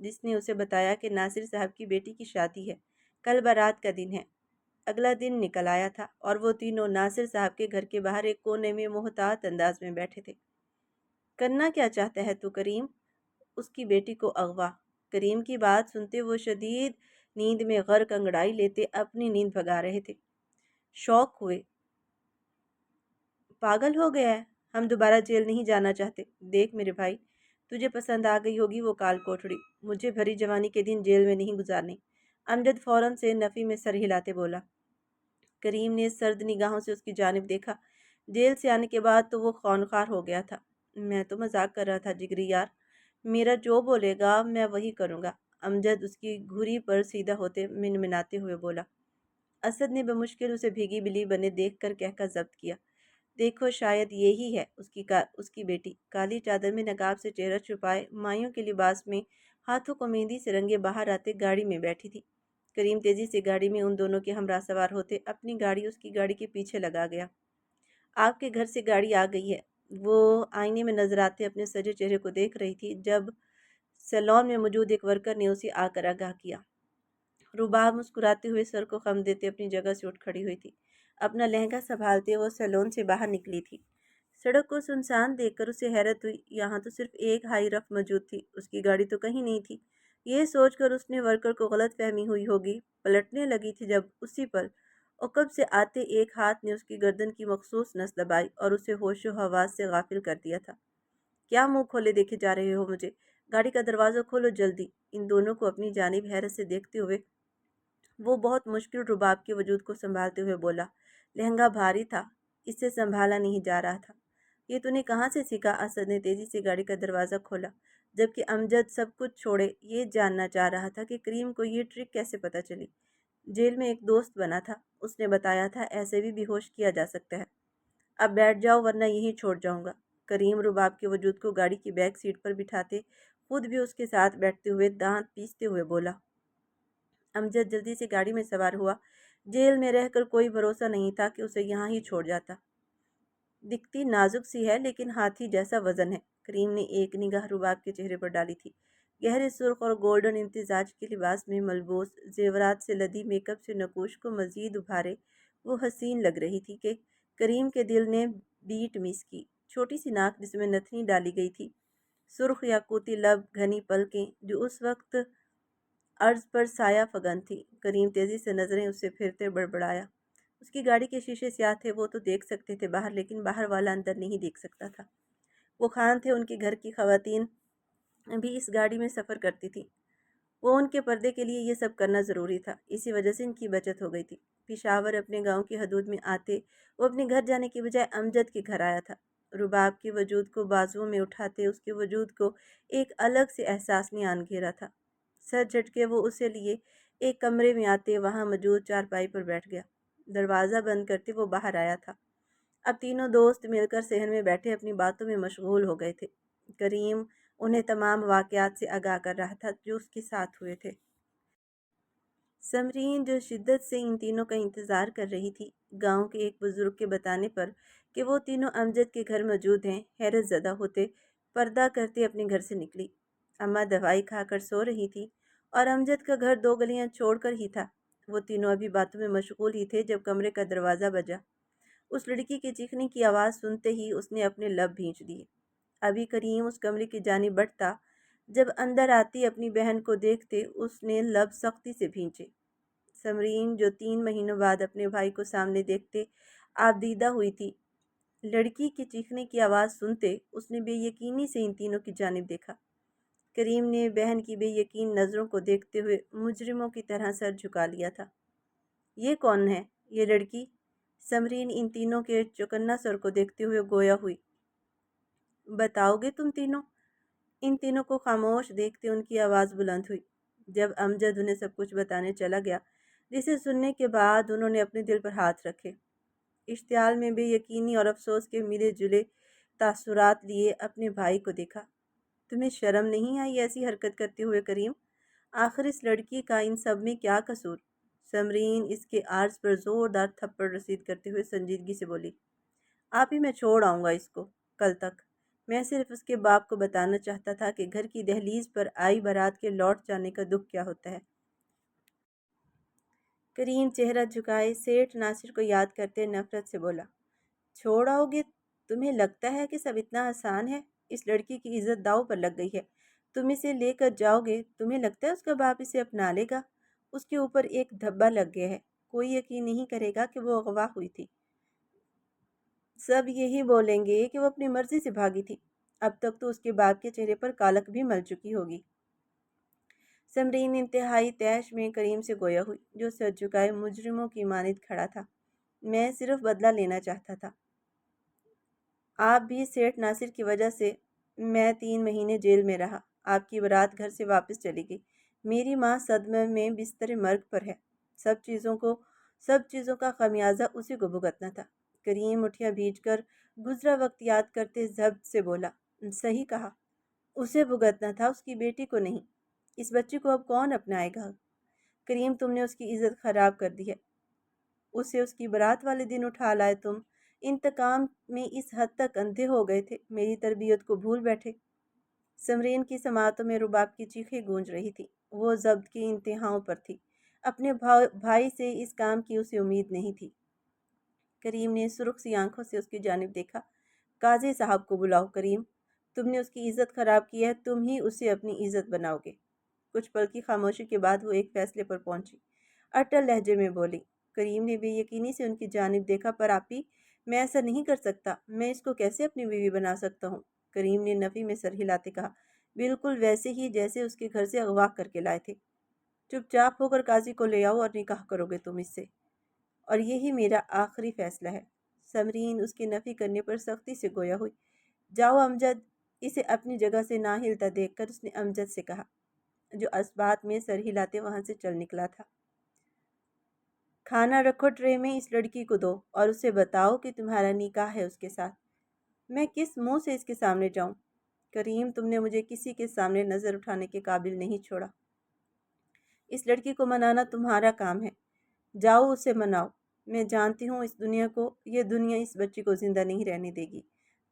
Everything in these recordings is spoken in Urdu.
جس نے اسے بتایا کہ ناصر صاحب کی بیٹی کی شادی ہے، کل بارات کا دن ہے۔ اگلا دن نکل آیا تھا اور وہ تینوں ناصر صاحب کے گھر کے باہر ایک کونے میں محتاط انداز میں بیٹھے تھے۔ کرنا کیا چاہتا ہے تو کریم؟ اس کی بیٹی کو اغوا۔ کریم کی بات سنتے وہ شدید نیند میں غرق انگڑائی لیتے اپنی نیند بھگا رہے تھے۔ شوق ہوئے، پاگل ہو گیا ہے، ہم دوبارہ جیل نہیں جانا چاہتے۔ دیکھ میرے بھائی، تجھے پسند آ گئی ہوگی وہ کال کوٹڑی، مجھے بھری جوانی کے دن جیل میں نہیں گزارنے۔ امجد فوراً سے نفی میں سر ہلاتے بولا۔ کریم نے سرد نگاہوں سے اس کی جانب دیکھا۔ جیل سے آنے کے بعد تو وہ خونخوار ہو گیا تھا۔ میں تو مذاق کر رہا تھا جگری یار، میرا جو بولے گا میں وہی کروں گا، امجد اس کی گھری پر سیدھا ہوتے منمناتے ہوئے بولا۔ اسد نے بمشکل اسے بھیگی بلی بنے دیکھ کر کہہ کر ضبط کیا۔ دیکھو شاید یہی ہے اس کی بیٹی، کالی چادر میں نقاب سے چہرہ چھپائے، مائیوں کے لباس میں، ہاتھوں کو مہندی سے رنگے باہر آتے گاڑی میں بیٹھی تھی۔ کریم تیزی سے گاڑی میں ان دونوں کے ہمراہ سوار ہوتے اپنی گاڑی اس کی گاڑی کے پیچھے لگا گیا۔ آپ کے گھر سے گاڑی آ گئی ہے، وہ آئینے میں نظر آتے اپنے سجے چہرے کو دیکھ رہی تھی جب سیلون میں موجود ایک ورکر نے اسے آ کر آگاہ کیا۔ رباب مسکراتے ہوئے سر کو خم دیتے اپنی جگہ سے اٹھ کھڑی ہوئی تھی۔ اپنا لہنگا سنبھالتے وہ سیلون سے باہر نکلی تھی۔ سڑک کو سنسان دیکھ کر اسے حیرت ہوئی، یہاں تو صرف ایک ہائی رف موجود تھی، اس کی گاڑی تو کہیں نہیں تھی۔ یہ سوچ کر اس نے ورکر کو غلط فہمی ہوئی ہوگی، پلٹنے لگی تھی جب اسی پل عقب سے آتے ایک ہاتھ نے اس کی گردن کی مخصوص نس دبائی اور اسے ہوش و حواس سے غافل کر دیا تھا۔ کیا منہ کھولے دیکھے جا رہے ہو مجھے؟ گاڑی کا دروازہ کھولو جلدی۔ ان دونوں کو اپنی جانب حیرت سے دیکھتے ہوئے وہ بہت مشکل رباب کے وجود کو سنبھالتے ہوئے بولا۔ لہنگا بھاری تھا، اس سے سنبھالا نہیں جا رہا تھا۔ یہ تو نے کہاں سے سیکھا؟ اسد نے تیزی سے گاڑی کا دروازہ کھولا، جبکہ امجد سب کچھ چھوڑے یہ جاننا چاہ رہا تھا کہ کریم کو یہ ٹرک کیسے پتہ چلی۔ جیل میں ایک دوست بنا تھا، اس نے بتایا تھا ایسے بھی بے ہوش کیا جا سکتا ہے۔ اب بیٹھ جاؤ ورنہ یہیں چھوڑ جاؤں گا۔ کریم رباب کے وجود کو گاڑی کی بیک سیٹ پر بٹھاتے خود بھی اس کے ساتھ بیٹھتے ہوئے دانت پیستے ہوئے بولا۔ امجد جلدی سے گاڑی میں سوار ہوا۔ جیل میں رہ کر کوئی بھروسہ نہیں تھا کہ اسے یہاں ہی چھوڑ جاتا۔ دکھتی نازک سی ہے لیکن ہاتھی جیسا وزن ہے۔ کریم نے ایک نگاہ رباب کے چہرے پر ڈالی تھی۔ گہرے سرخ اور گولڈن امتزاج کے لباس میں ملبوس، زیورات سے لدی میک اپ سے نقوش کو مزید ابھارے وہ حسین لگ رہی تھی کہ کریم کے دل نے بیٹ مس کی۔ چھوٹی سی ناک جس میں نتنی ڈالی گئی تھی، سرخ یاقوتی لب، گھنی پلکیں جو اس وقت عرض پر سایہ فگن تھی۔ کریم تیزی سے نظریں اس سے پھرتے بڑبڑایا۔ اس کی گاڑی کے شیشے سیاہ تھے، وہ تو دیکھ سکتے تھے باہر، لیکن باہر والا اندر نہیں دیکھ سکتا تھا۔ وہ خان تھے، ان کے گھر کی خواتین بھی اس گاڑی میں سفر کرتی تھی۔ وہ ان کے پردے کے لیے یہ سب کرنا ضروری تھا، اسی وجہ سے ان کی بچت ہو گئی تھی۔ پشاور اپنے گاؤں کی حدود میں آتے وہ اپنے گھر جانے کی بجائے امجد کے گھر آیا تھا۔ رباب کے وجود کو بازوؤں میں اٹھاتے اس کے وجود کو ایک الگ سے احساس نے آن گھیرا تھا۔ سر جھٹکے وہ اسے لیے ایک کمرے میں آتے وہاں موجود چارپائی پر بیٹھ گیا۔ دروازہ بند کرتے وہ باہر آیا تھا۔ اب تینوں دوست مل کر صحن میں بیٹھے اپنی باتوں میں مشغول ہو گئے تھے۔ کریم انہیں تمام واقعات سے آگاہ کر رہا تھا جو اس کے ساتھ ہوئے تھے۔ سمرین جو شدت سے ان تینوں کا انتظار کر رہی تھی، گاؤں کے ایک بزرگ کے بتانے پر کہ وہ تینوں امجد کے گھر موجود ہیں، حیرت زدہ ہوتے پردہ کرتے اپنے گھر سے نکلی۔ اماں دوائی کھا کر سو رہی تھی اور امجد کا گھر 2 گلیاں چھوڑ کر ہی تھا۔ وہ تینوں ابھی باتوں میں مشغول ہی تھے جب کمرے کا دروازہ بجا۔ اس لڑکی کے چیخنے کی آواز سنتے ہی اس نے اپنے لب بھینچ دیے۔ ابھی کریم اس کمرے کی جانب بڑھتا، جب اندر آتی اپنی بہن کو دیکھتے اس نے لب سختی سے بھینچے۔ سمرین جو 3 مہینوں بعد اپنے بھائی کو سامنے دیکھتے آبدیدہ ہوئی تھی، لڑکی کے چیخنے کی آواز سنتے اس نے بے یقینی سے ان تینوں کی جانب دیکھا۔ کریم نے بہن کی بے یقین نظروں کو دیکھتے ہوئے مجرموں کی طرح سر جھکا لیا تھا۔ یہ کون ہے؟ یہ لڑکی؟ سمرین ان تینوں کے چوکنا سر کو دیکھتے ہوئے گویا ہوئی۔ بتاؤ گے تم تینوں؟ ان تینوں کو خاموش دیکھتے ان کی آواز بلند ہوئی۔ جب امجد انہیں سب کچھ بتانے چلا گیا، جسے سننے کے بعد انہوں نے اپنے دل پر ہاتھ رکھے، اشتعال میں بے یقینی اور افسوس کے ملے جلے تاثرات لیے اپنے بھائی کو دیکھا۔ تمہیں شرم نہیں آئی ایسی حرکت کرتے ہوئے کریم؟ آخر اس لڑکی کا ان سب میں کیا قصور؟ سمرین اس کے عارض پر زوردار تھپڑ رسید کرتے ہوئے سنجیدگی سے بولی۔ آپ ہی میں چھوڑ آؤں گا اس کو، کل تک میں صرف اس کے باپ کو بتانا چاہتا تھا کہ گھر کی دہلیز پر آئی بارات کے لوٹ جانے کا دکھ کیا ہوتا ہے۔ کریم چہرہ جھکائے سیٹھ ناصر کو یاد کرتے نفرت سے بولا، چھوڑ آؤ گے؟ تمہیں لگتا ہے کہ سب اتنا آسان ہے؟ اس لڑکی کی عزت داؤ پر لگ گئی ہے۔ تم اسے لے کر جاؤ گے، تمہیں لگتا ہے اس کا باپ اسے اپنا لے گا؟ اس کے اوپر ایک دھبا لگ گیا ہے، کوئی یقین نہیں کرے گا کہ وہ اغوا ہوئی تھی۔ سب یہی بولیں گے کہ وہ اپنی مرضی سے بھاگی تھی۔ اب تک تو اس کے باپ کے چہرے پر کالک بھی مل چکی ہوگی۔ سمرین انتہائی طیش میں کریم سے گویا ہوئی، جو سر جھکائے مجرموں کی مانند کھڑا تھا۔ میں صرف بدلہ لینا چاہتا تھا۔ آپ بھی سیٹھ ناصر کی وجہ سے میں 3 مہینے جیل میں رہا۔ آپ کی بارات گھر سے واپس چلی گئی۔ میری ماں صدمے میں بستر مرگ پر ہے۔ سب چیزوں کا خمیازہ اسی کو بھگتنا تھا۔ کریم مٹھیاں بھیج کر گزرا وقت یاد کرتے ضبط سے بولا، صحیح کہا، اسے بھگتنا تھا، اس کی بیٹی کو نہیں۔ اس بچی کو اب کون اپنائے گا؟ کریم، تم نے اس کی عزت خراب کر دی ہے۔ اسے اس کی بارات والے دن اٹھا لائے تم۔ انتقام میں اس حد تک اندھے ہو گئے تھے، میری تربیت کو بھول بیٹھے۔ سمرین کی سماعتوں میں رباب کی چیخیں گونج رہی تھی۔ وہ ضبط کی انتہاؤں پر تھی۔ اپنے بھائی سے اس کام کی اسے امید نہیں تھی۔ کریم نے سرخ سی آنکھوں سے اس کی جانب دیکھا۔ قاضی صاحب کو بلاؤ۔ کریم، تم نے اس کی عزت خراب کی ہے، تم ہی اسے اپنی عزت بناؤ گے۔ کچھ پل کی خاموشی کے بعد وہ ایک فیصلے پر پہنچی۔ اٹل لہجے میں بولی۔ کریم نے بے یقینی سے ان کی جانب دیکھا، پر آپی، میں ایسا نہیں کر سکتا۔ میں اس کو کیسے اپنی بیوی بنا سکتا ہوں؟ کریم نے نفی میں سر ہلاتے کہا، بالکل ویسے ہی جیسے اس کے گھر سے اغوا کر کے لائے تھے۔ چپ چاپ ہو کر قاضی کو لے آؤ اور نکاح کرو گے تم اس سے، اور یہی میرا آخری فیصلہ ہے۔ سمرین اس کی نفی کرنے پر سختی سے گویا ہوئی۔ جاؤ امجد۔ اسے اپنی جگہ سے نہ ہلتا دیکھ کر اس نے امجد سے کہا، جو اسبات میں سر ہلاتے وہاں سے چل نکلا تھا، کھانا رکھو ٹرے میں، اس لڑکی کو دو اور اسے بتاؤ کہ تمہارا نکاح ہے اس کے ساتھ۔ میں کس منہ سے اس کے سامنے جاؤں؟ کریم، تم نے مجھے کسی کے سامنے نظر اٹھانے کے قابل نہیں چھوڑا۔ اس لڑکی کو منانا تمہارا کام ہے۔ جاؤ اسے مناؤ۔ میں جانتی ہوں یہ دنیا اس بچی کو زندہ نہیں رہنے دے گی،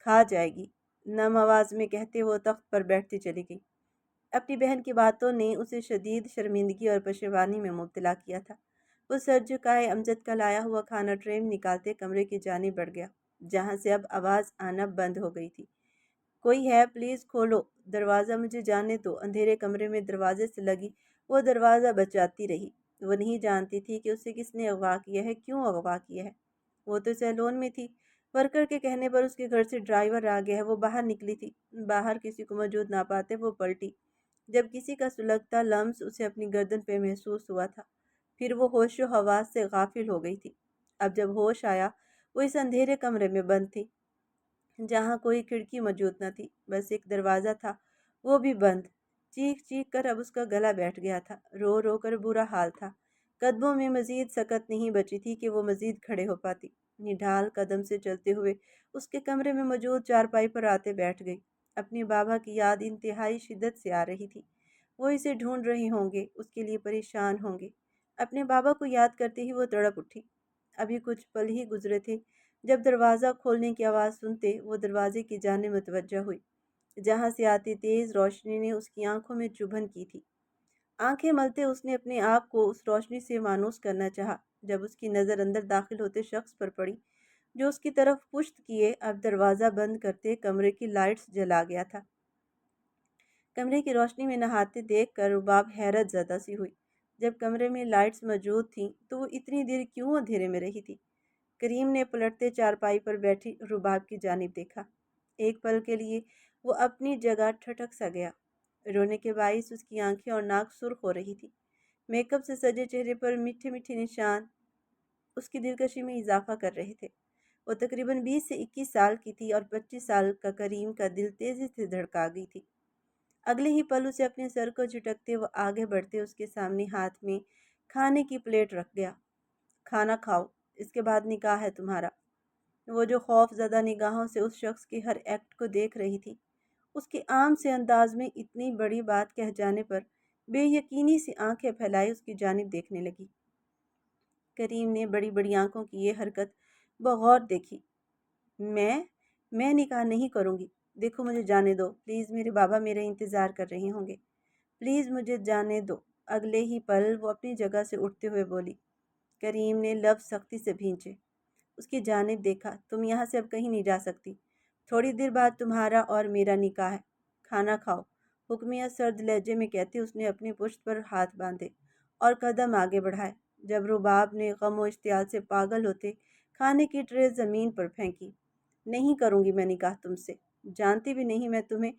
کھا جائے گی۔ نم آواز میں کہتے وہ تخت پر بیٹھتی چلی گئی۔ اپنی بہن کی باتوں نے اسے شدید شرمندگی اور پشیمانی میں مبتلا کیا تھا۔ وہ سر جھکائے امجد کا لایا ہوا کھانا ٹرے میں نکالتے کمرے کی جانب بڑھ گیا، جہاں سے اب آواز آنا بند ہو گئی تھی۔ کوئی ہے؟ پلیز کھولو دروازہ، مجھے جانے دو۔ اندھیرے کمرے میں دروازے سے لگی وہ دروازہ بچاتی رہی۔ وہ نہیں جانتی تھی کہ اسے کس نے اغوا کیا ہے، کیوں اغوا کیا ہے۔ وہ تو سیلون میں تھی۔ ورکر کے کہنے پر اس کے گھر سے ڈرائیور آ گیا ہے، وہ باہر نکلی تھی۔ باہر کسی کو موجود نہ پاتے وہ پلٹی، جب کسی کا سلگتا لمس اسے اپنی گردن پہ محسوس ہوا تھا۔ پھر وہ ہوش و حواس سے غافل ہو گئی تھی۔ اب جب ہوش آیا، وہ اس اندھیرے کمرے میں بند تھی، جہاں کوئی کھڑکی موجود نہ تھی، بس ایک دروازہ تھا، وہ بھی بند۔ چیخ چیخ کر اب اس کا گلا بیٹھ گیا تھا، رو رو کر برا حال تھا۔ قدموں میں مزید سکت نہیں بچی تھی کہ وہ مزید کھڑے ہو پاتی۔ نڈھال قدم سے چلتے ہوئے اس کے کمرے میں موجود چارپائی پر آتے بیٹھ گئی۔ اپنے بابا کی یاد انتہائی شدت سے آ رہی تھی۔ وہ اسے ڈھونڈ رہے ہوں گے، اس کے لیے پریشان ہوں گے۔ اپنے بابا کو یاد کرتے ہی وہ تڑپ اٹھی۔ ابھی کچھ پل ہی گزرے تھے جب دروازہ کھولنے کی آواز سنتے وہ دروازے کی جانب متوجہ ہوئی، جہاں سے آتی تیز روشنی نے اس کی آنکھوں میں چبھن کی تھی۔ آنکھیں ملتے اس نے اپنے آپ کو اس روشنی سے مانوس کرنا چاہا، جب اس کی نظر اندر داخل ہوتے شخص پر پڑی جو اس کی طرف پشت کیے اب دروازہ بند کرتے کمرے کی لائٹس جلا گیا تھا۔ کمرے کی روشنی میں نہاتے دیکھ کر رباب حیرت زدہ سی ہوئی۔ جب کمرے میں لائٹس موجود تھیں تو وہ اتنی دیر کیوں اندھیرے میں رہی تھی؟ کریم نے پلٹتے چارپائی پر بیٹھی رباب کی جانب دیکھا۔ ایک پل کے لیے وہ اپنی جگہ ٹھٹک سا گیا۔ رونے کے باعث اس کی آنکھیں اور ناک سرخ ہو رہی تھی۔ میک اپ سے سجے چہرے پر میٹھے میٹھے نشان اس کی دلکشی میں اضافہ کر رہے تھے۔ وہ تقریباً 20 سے 21 سال کی تھی اور 25 سال کا کریم کا دل تیزی سے دھڑکا گئی تھی۔ اگلے ہی پل اسے اپنے سر کو جھٹکتے وہ آگے بڑھتے اس کے سامنے ہاتھ میں کھانے کی پلیٹ رکھ گیا۔ کھانا کھاؤ، اس کے بعد نکاح ہے تمہارا۔ وہ جو خوف زدہ نگاہوں سے اس شخص کے ہر ایکٹ کو دیکھ رہی تھی، اس کے عام سے انداز میں اتنی بڑی بات کہہ جانے پر بے یقینی سے آنکھیں پھیلائے اس کی جانب دیکھنے لگی۔ کریم نے بڑی بڑی آنکھوں کی یہ حرکت بغور دیکھی۔ میں نکاح نہیں کروں گی۔ دیکھو مجھے جانے دو پلیز، میرے بابا میرے انتظار کر رہے ہوں گے، پلیز مجھے جانے دو۔ اگلے ہی پل وہ اپنی جگہ سے اٹھتے ہوئے بولی۔ کریم نے لفظ سختی سے بھینچے، اس کی جانب دیکھا۔ تم یہاں سے اب کہیں نہیں جا سکتی، تھوڑی دیر بعد تمہارا اور میرا نکاح ہے، کھانا کھاؤ۔ حکمیہ سرد لہجے میں کہتے اس نے اپنی پشت پر ہاتھ باندھے اور قدم آگے بڑھائے۔ جب رباب نے غم و اشتعال سے پاگل ہوتے کھانے کی ٹرے زمین پر پھینکی۔ نہیں کروں گی میں نکاح تم سے، جانتی بھی نہیں میں تمہیں،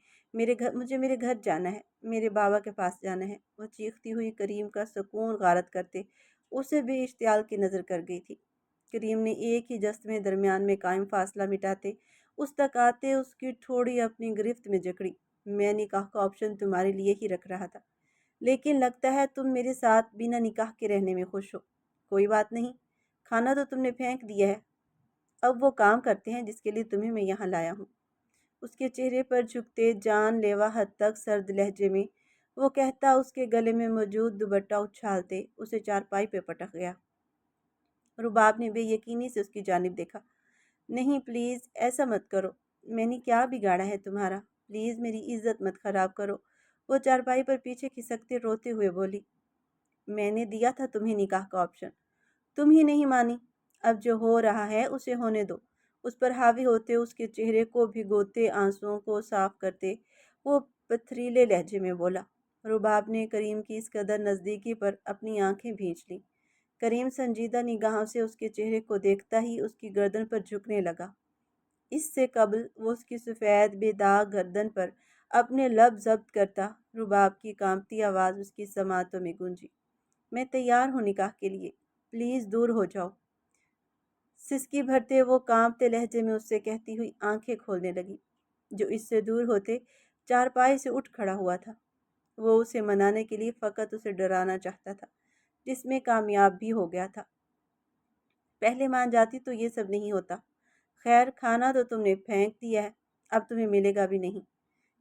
مجھے میرے گھر جانا ہے، میرے بابا کے پاس جانا ہے۔ وہ چیختی ہوئی کریم کا سکون غارت کرتے اسے بے اشتعال کی نظر کر گئی تھی۔ کریم نے ایک ہی جست میں درمیان میں قائم فاصلہ مٹاتے اس تک آتے اس کی ٹھوڑی اپنی گرفت میں جکڑی۔ میں نکاح کا آپشن تمہارے لیے ہی رکھ رہا تھا، لیکن لگتا ہے تم میرے ساتھ بنا نکاح کے رہنے میں خوش ہو۔ کوئی بات نہیں، کھانا تو تم نے پھینک دیا ہے، اب وہ کام کرتے ہیں جس کے لیے تمہیں میں یہاں لایا ہوں۔ اس کے چہرے پر جھکتے جان لیوا حد تک سرد لہجے میں وہ کہتا اس کے گلے میں موجود دوپٹہ اچھالتے اسے چارپائی پہ پٹک گیا۔ رباب نے بے یقینی سے اس کی جانب دیکھا۔ نہیں پلیز ایسا مت کرو، میں نے کیا بگاڑا ہے تمہارا، پلیز میری عزت مت خراب کرو۔ وہ چارپائی پر پیچھے کھسکتے روتے ہوئے بولی۔ میں نے دیا تھا تمہیں نکاح کا آپشن، تم ہی نہیں مانی، اب جو ہو رہا ہے اسے ہونے دو۔ اس پر حاوی ہوتے اس کے چہرے کو بھگوتے آنسوؤں کو صاف کرتے وہ پتھریلے لہجے میں بولا۔ رباب نے کریم کی اس قدر نزدیکی پر اپنی آنکھیں بھینچ لیں۔ کریم سنجیدہ نگاہوں سے اس کے چہرے کو دیکھتا ہی اس کی گردن پر جھکنے لگا۔ اس سے قبل وہ اس کی سفید بے داغ گردن پر اپنے لب ضبط کرتا، رباب کی کانپتی آواز اس کی سماعتوں میں گونجی۔ میں تیار ہوں نکاح کے لیے، پلیز دور ہو جاؤ۔ سسکی بھرتے وہ کانپتے لہجے میں اس سے کہتی ہوئی آنکھیں کھولنے لگی۔ جو اس سے دور ہوتے چارپائی سے اٹھ کھڑا ہوا تھا۔ وہ اسے منانے کے لیے فقط اسے ڈرانا چاہتا تھا، جس میں کامیاب بھی ہو گیا تھا۔ پہلے مان جاتی تو یہ سب نہیں ہوتا۔ خیر کھانا تو تم نے پھینک دیا ہے، اب تمہیں ملے گا بھی نہیں۔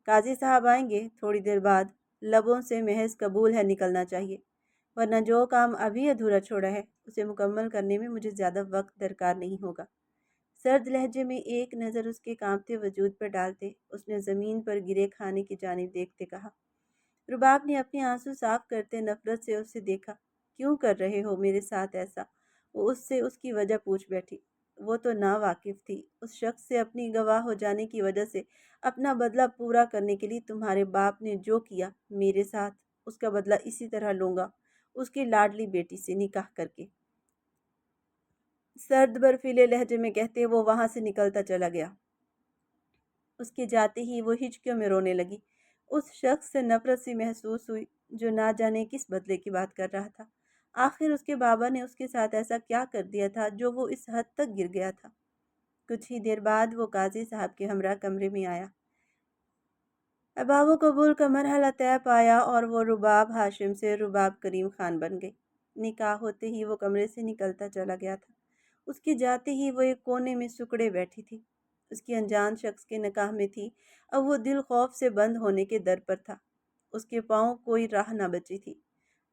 قاضی صاحب آئیں گے تھوڑی دیر بعد، لبوں سے محض قبول ہے نکلنا چاہیے، ورنہ جو کام ابھی ادھورا چھوڑا ہے اسے مکمل کرنے میں مجھے زیادہ وقت درکار نہیں ہوگا۔ سرد لہجے میں ایک نظر اس کے کانپتے وجود پر ڈالتے اس نے زمین پر گرے کھانے کی جانب دیکھتے کہا۔ رباب نے اپنے آنسو صاف کرتے نفرت سے اسے دیکھا۔ کیوں کر رہے ہو میرے ساتھ ایسا؟ وہ اس سے اس کی وجہ پوچھ بیٹھی۔ وہ تو نا واقف تھی، اس شخص سے اپنی گواہ ہو جانے کی وجہ سے اپنا بدلہ پورا کرنے کے لیے تمہارے باپ نے جو کیا میرے ساتھ، اس کا بدلہ اسی طرح لوں گا اس کی لاڈلی بیٹی سے نکاح کر کے۔ سرد برفیلے لہجے میں کہتے وہ وہاں سے نکلتا چلا گیا۔ اس کے جاتے ہی وہ ہچکیوں میں رونے لگی۔ اس شخص سے نفرت سی محسوس ہوئی جو نہ جانے کس بدلے کی بات کر رہا تھا۔ آخر اس کے بابا نے اس کے ساتھ ایسا کیا کر دیا تھا جو وہ اس حد تک گر گیا تھا؟ کچھ ہی دیر بعد وہ قاضی صاحب کے ہمراہ کمرے میں آیا۔ باب و قبول کا مرحلہ طے پایا اور وہ رباب ہاشم سے رباب کریم خان بن گئی۔ نکاح ہوتے ہی وہ کمرے سے نکلتا چلا گیا تھا۔ اس کے جاتے ہی وہ ایک کونے میں سکڑے بیٹھی تھی۔ اس کی انجان شخص کے نکاح میں تھی، اب وہ دل خوف سے بند ہونے کے در پر تھا۔ اس کے پاؤں کوئی راہ نہ بچی تھی۔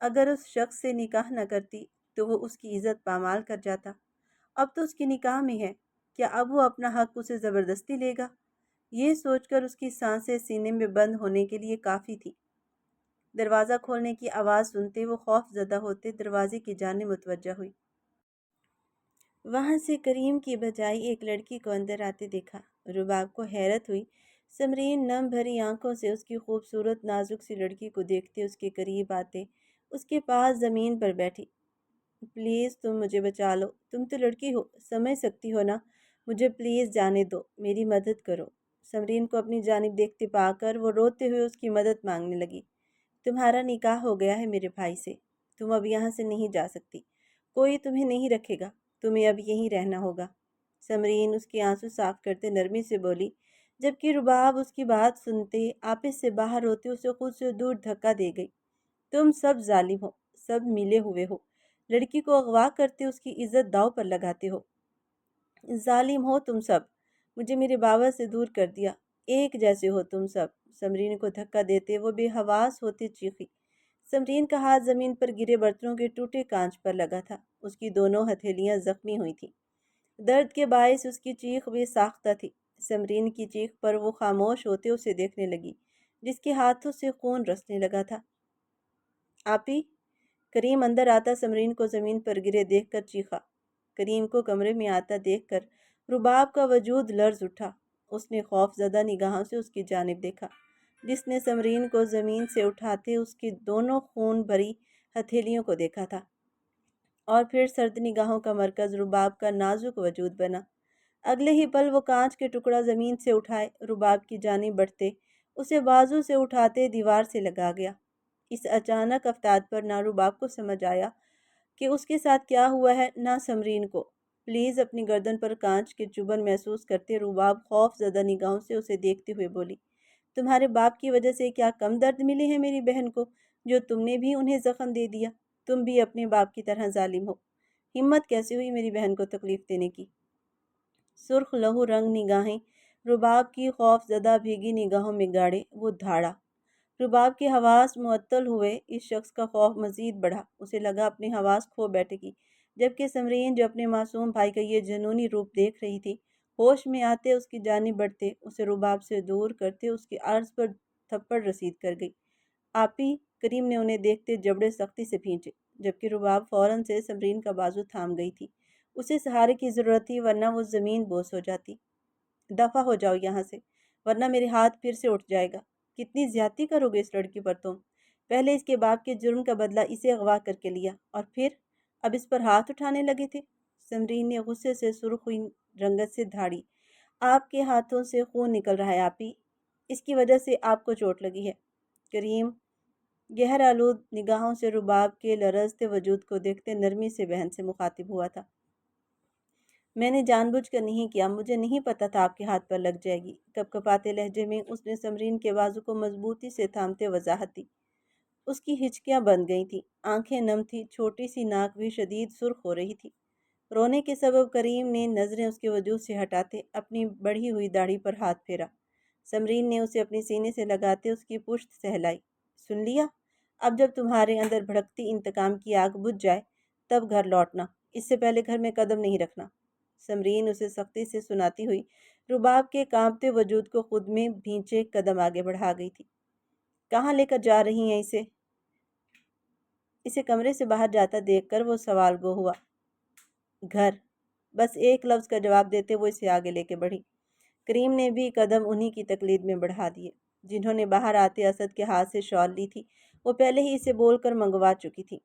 اگر اس شخص سے نکاح نہ کرتی تو وہ اس کی عزت پامال کر جاتا۔ اب تو اس کے نکاح میں ہے، کیا اب وہ اپنا حق اسے زبردستی لے گا؟ یہ سوچ کر اس کی سانسیں سینے میں بند ہونے کے لیے کافی تھی۔ دروازہ کھولنے کی آواز سنتے وہ خوف زدہ ہوتے دروازے کی جانب متوجہ ہوئی۔ وہاں سے کریم کی بجائے ایک لڑکی کو اندر آتے دیکھا۔ رباب کو حیرت ہوئی۔ سمرین نم بھری آنکھوں سے اس کی خوبصورت نازک سی لڑکی کو دیکھتے اس کے قریب آتے اس کے پاس زمین پر بیٹھی۔ پلیز تم مجھے بچا لو، تم تو لڑکی ہو، سمجھ سکتی ہو نا، مجھے پلیز جانے دو، میری مدد کرو۔ سمرین کو اپنی جانب دیکھتے پا کر وہ روتے ہوئے اس کی مدد مانگنے لگی۔ تمہارا نکاح ہو گیا ہے میرے بھائی سے، تم اب یہاں سے نہیں جا سکتی، کوئی تمہیں نہیں رکھے گا، تمہیں اب یہیں رہنا ہوگا۔ سمرین اس کے آنسو صاف کرتے نرمی سے بولی، جبکہ رباب اس کی بات سنتے آپس سے باہر ہوتے اسے خود سے دور دھکا دے گئی۔ تم سب ظالم ہو، سب ملے ہوئے ہو، لڑکی کو اغوا کرتے اس کی عزت داؤ پر لگاتے ہو، ظالم ہو تم سب، مجھے میرے بابا سے دور کر دیا، ایک جیسے ہو تم سب۔ سمرین کو دھکا دیتے وہ بے حواس ہوتے چیخی۔ سمرین کا ہاتھ زمین پر گرے برتنوں کے ٹوٹے کانچ پر لگا تھا، اس کی دونوں ہتھیلیاں زخمی ہوئی تھیں۔ درد کے باعث اس کی چیخ بے ساختہ تھی۔ سمرین کی چیخ پر وہ خاموش ہوتے اسے دیکھنے لگی، جس کے ہاتھوں سے خون رسنے لگا تھا۔ آپی! کریم اندر آتا سمرین کو زمین پر گرے دیکھ کر چیخا۔ کریم کو کمرے میں آتا دیکھ کر رباب کا وجود لرز اٹھا۔ اس نے خوف زدہ نگاہوں سے اس کی جانب دیکھا، جس نے سمرین کو زمین سے اٹھاتے اس کی دونوں خون بھری ہتھیلیوں کو دیکھا تھا، اور پھر سرد نگاہوں کا مرکز رباب کا نازک وجود بنا۔ اگلے ہی پل وہ کانچ کے ٹکڑا زمین سے اٹھائے رباب کی جانب بڑھتے اسے بازو سے اٹھاتے دیوار سے لگا گیا۔ اس اچانک افتاد پر نہ رباب کو سمجھ آیا کہ اس کے ساتھ کیا ہوا ہے، نہ سمرین کو۔ پلیز اپنی گردن پر کانچ کے چبھن محسوس کرتے رباب خوف زدہ نگاہوں سے اسے دیکھتے ہوئے بولی، تمہارے باپ کی وجہ سے کیا کم درد ملے ہیں میری بہن کو، جو تم نے بھی انہیں زخم دے دیا؟ تم بھی اپنے باپ کی طرح ظالم ہو۔ ہمت کیسے ہوئی میری بہن کو تکلیف دینے کی؟ سرخ لہو رنگ نگاہیں رباب کی خوف زدہ بھیگی نگاہوں میں گاڑے وہ دھاڑا۔ رباب کے حواس معطل ہوئے، اس شخص کا خوف مزید بڑھا، اسے لگا اپنے حواس کھو بیٹھے گی، جبکہ سمرین جو اپنے معصوم بھائی کا یہ جنونی روپ دیکھ رہی تھی، ہوش میں آتے اس کی جانب بڑھتے اسے رباب سے دور کرتے اس کے عرض پر تھپڑ رسید کر گئی۔ آپی! کریم نے انہیں دیکھتے جبڑے سختی سے بھینچے، جبکہ رباب فوراً سے سمرین کا بازو تھام گئی تھی۔ اسے سہارے کی ضرورت تھی، ورنہ وہ زمین بوس ہو جاتی۔ دفع ہو جاؤ یہاں سے، ورنہ میرے ہاتھ پھر سے اٹھ جائے گا۔ کتنی زیادتی کرو گے اس لڑکی پر تم؟ پہلے اس کے باپ کے جرم کا بدلہ اسے اغوا کر کے لیا، اور پھر اب اس پر ہاتھ اٹھانے لگے تھے۔ سمرین نے غصے سے سرخ ہوئی رنگت سے دھاڑی، آپ کے ہاتھوں سے خون نکل رہا ہے آپی، اس کی وجہ سے آپ کو چوٹ لگی ہے۔ کریم گہر آلود نگاہوں سے رباب کے لرزتے وجود کو دیکھتے نرمی سے بہن سے مخاطب ہوا تھا۔ میں نے جان بوجھ کر نہیں کیا، مجھے نہیں پتا تھا آپ کے ہاتھ پر لگ جائے گی۔ کپ کپاتے لہجے میں اس نے سمرین کے بازو کو مضبوطی سے تھامتے وضاحت دی۔ اس کی ہچکیاں بند گئی تھیں، آنکھیں نم تھی، چھوٹی سی ناک بھی شدید سرخ ہو رہی تھی۔ رونے کے سبب کریم نے نظریں اس کے وجود سے ہٹاتے اپنی بڑھی ہوئی داڑھی پر ہاتھ پھیرا۔ سمرین نے اسے اپنی سینے سے لگاتے اس کی پشت سہلائی۔ سن لیا؟ اب جب تمہارے اندر بھڑکتی انتقام کی آگ بجھ جائے تب گھر لوٹنا، اس سے پہلے گھر میں قدم نہیں رکھنا۔ سمرین اسے سختی سے سناتی ہوئی رباب کے کانپتے وجود کو خود میں بھینچے قدم آگے بڑھا گئی تھی۔ کہاں لے کر جا رہی ہیں اسے کمرے سے باہر جاتا دیکھ کر وہ سوال گو ہوا۔ گھر، بس ایک لفظ کا جواب دیتے وہ اسے آگے لے کے بڑھی۔ کریم نے بھی قدم انہی کی تقلید میں بڑھا دیے، جنہوں نے باہر آتے اسد کے ہاتھ سے شال لی تھی، وہ پہلے ہی اسے بول کر منگوا چکی تھی۔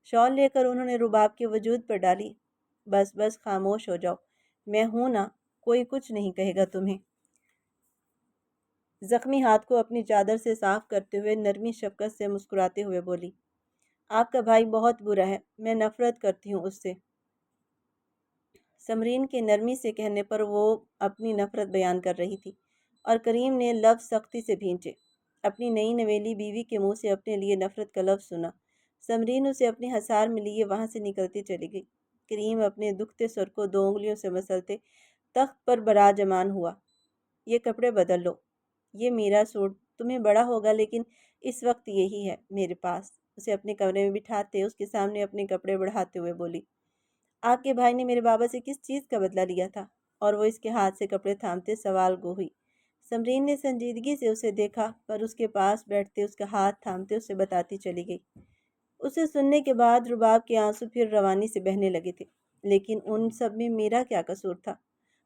شال لے کر انہوں نے رباب کے وجود پر ڈالی۔ بس بس خاموش ہو جاؤ، میں ہوں نا، کوئی کچھ نہیں کہے گا تمہیں۔ زخمی ہاتھ کو اپنی چادر سے صاف کرتے ہوئے نرمی شفقت سے مسکراتے ہوئے بولی، آپ کا بھائی بہت برا ہے، میں نفرت کرتی ہوں اس سے۔ سمرین کے نرمی سے کہنے پر وہ اپنی نفرت بیان کر رہی تھی، اور کریم نے لفظ سختی سے بھینچے۔ اپنی نئی نویلی بیوی کے منہ سے اپنے لیے نفرت کا لفظ سنا، سمرین اسے اپنے حصار میں لیے وہاں سے نکلتی چلی گئی۔ کریم اپنے دکھتے سر کو 2 انگلیوں سے مسلتے تخت پر براجمان ہوا۔ یہ کپڑے بدل لو، یہ میرا سوٹ تمہیں بڑا ہوگا لیکن اس وقت یہی ہے میرے پاس۔ اسے اپنے کمرے میں بٹھاتے اس کے سامنے اپنے کپڑے بڑھاتے ہوئے بولی، آپ کے بھائی نے میرے بابا سے کس چیز کا بدلہ لیا تھا؟ اور وہ اس کے ہاتھ سے کپڑے تھامتے سوال گو ہوئی۔ سمرین نے سنجیدگی سے اسے دیکھا، پر اس کے پاس بیٹھتے اس کا ہاتھ تھامتے اسے بتاتی چلی گئی۔ اسے سننے کے بعد رباب کے آنسو پھر روانی سے بہنے لگے تھے، لیکن ان سب میں میرا کیا قصور تھا؟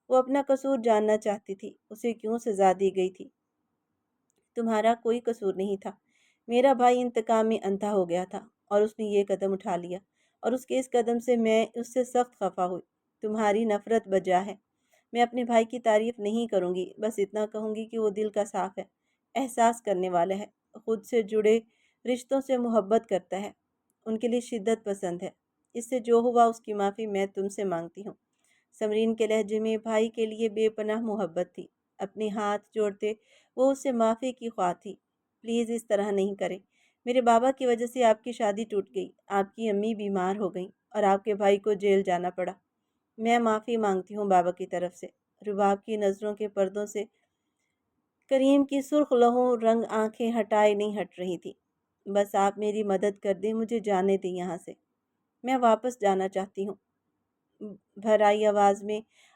وہ اپنا قصور جاننا چاہتی تھی، اسے کیوں سزا دی گئی تھی؟ تمہارا کوئی قصور نہیں تھا، میرا بھائی انتقام میں اندھا ہو گیا تھا، اور اس نے یہ قدم اٹھا لیا، اور اس کے اس قدم سے میں اس سے سخت خفا ہوئی۔ تمہاری نفرت بجا ہے۔ میں اپنے بھائی کی تعریف نہیں کروں گی، بس اتنا کہوں گی کہ وہ دل کا صاف ہے، احساس کرنے والا ہے، خود سے جڑے رشتوں سے محبت کرتا ہے، ان کے لیے شدت پسند ہے۔ اس سے جو ہوا اس کی معافی میں تم سے مانگتی ہوں۔ سمرین کے لہجے میں بھائی کے لیے بے پناہ محبت تھی۔ اپنے ہاتھ جوڑتے وہ اس سے معافی کی خواہ تھی۔ پلیز اس طرح نہیں کریں، میرے بابا کی وجہ سے آپ کی شادی ٹوٹ گئی، آپ کی امی بیمار ہو گئیں، اور آپ کے بھائی کو جیل جانا پڑا۔ میں معافی مانگتی ہوں بابا کی طرف سے۔ رباب کی نظروں کے پردوں سے کریم کی سرخ لہو رنگ آنکھیں ہٹائے نہیں ہٹ رہی تھی۔ بس آپ میری مدد کر دیں، مجھے جانے دیں یہاں سے، میں واپس جانا چاہتی ہوں۔ بھر آئی آواز میں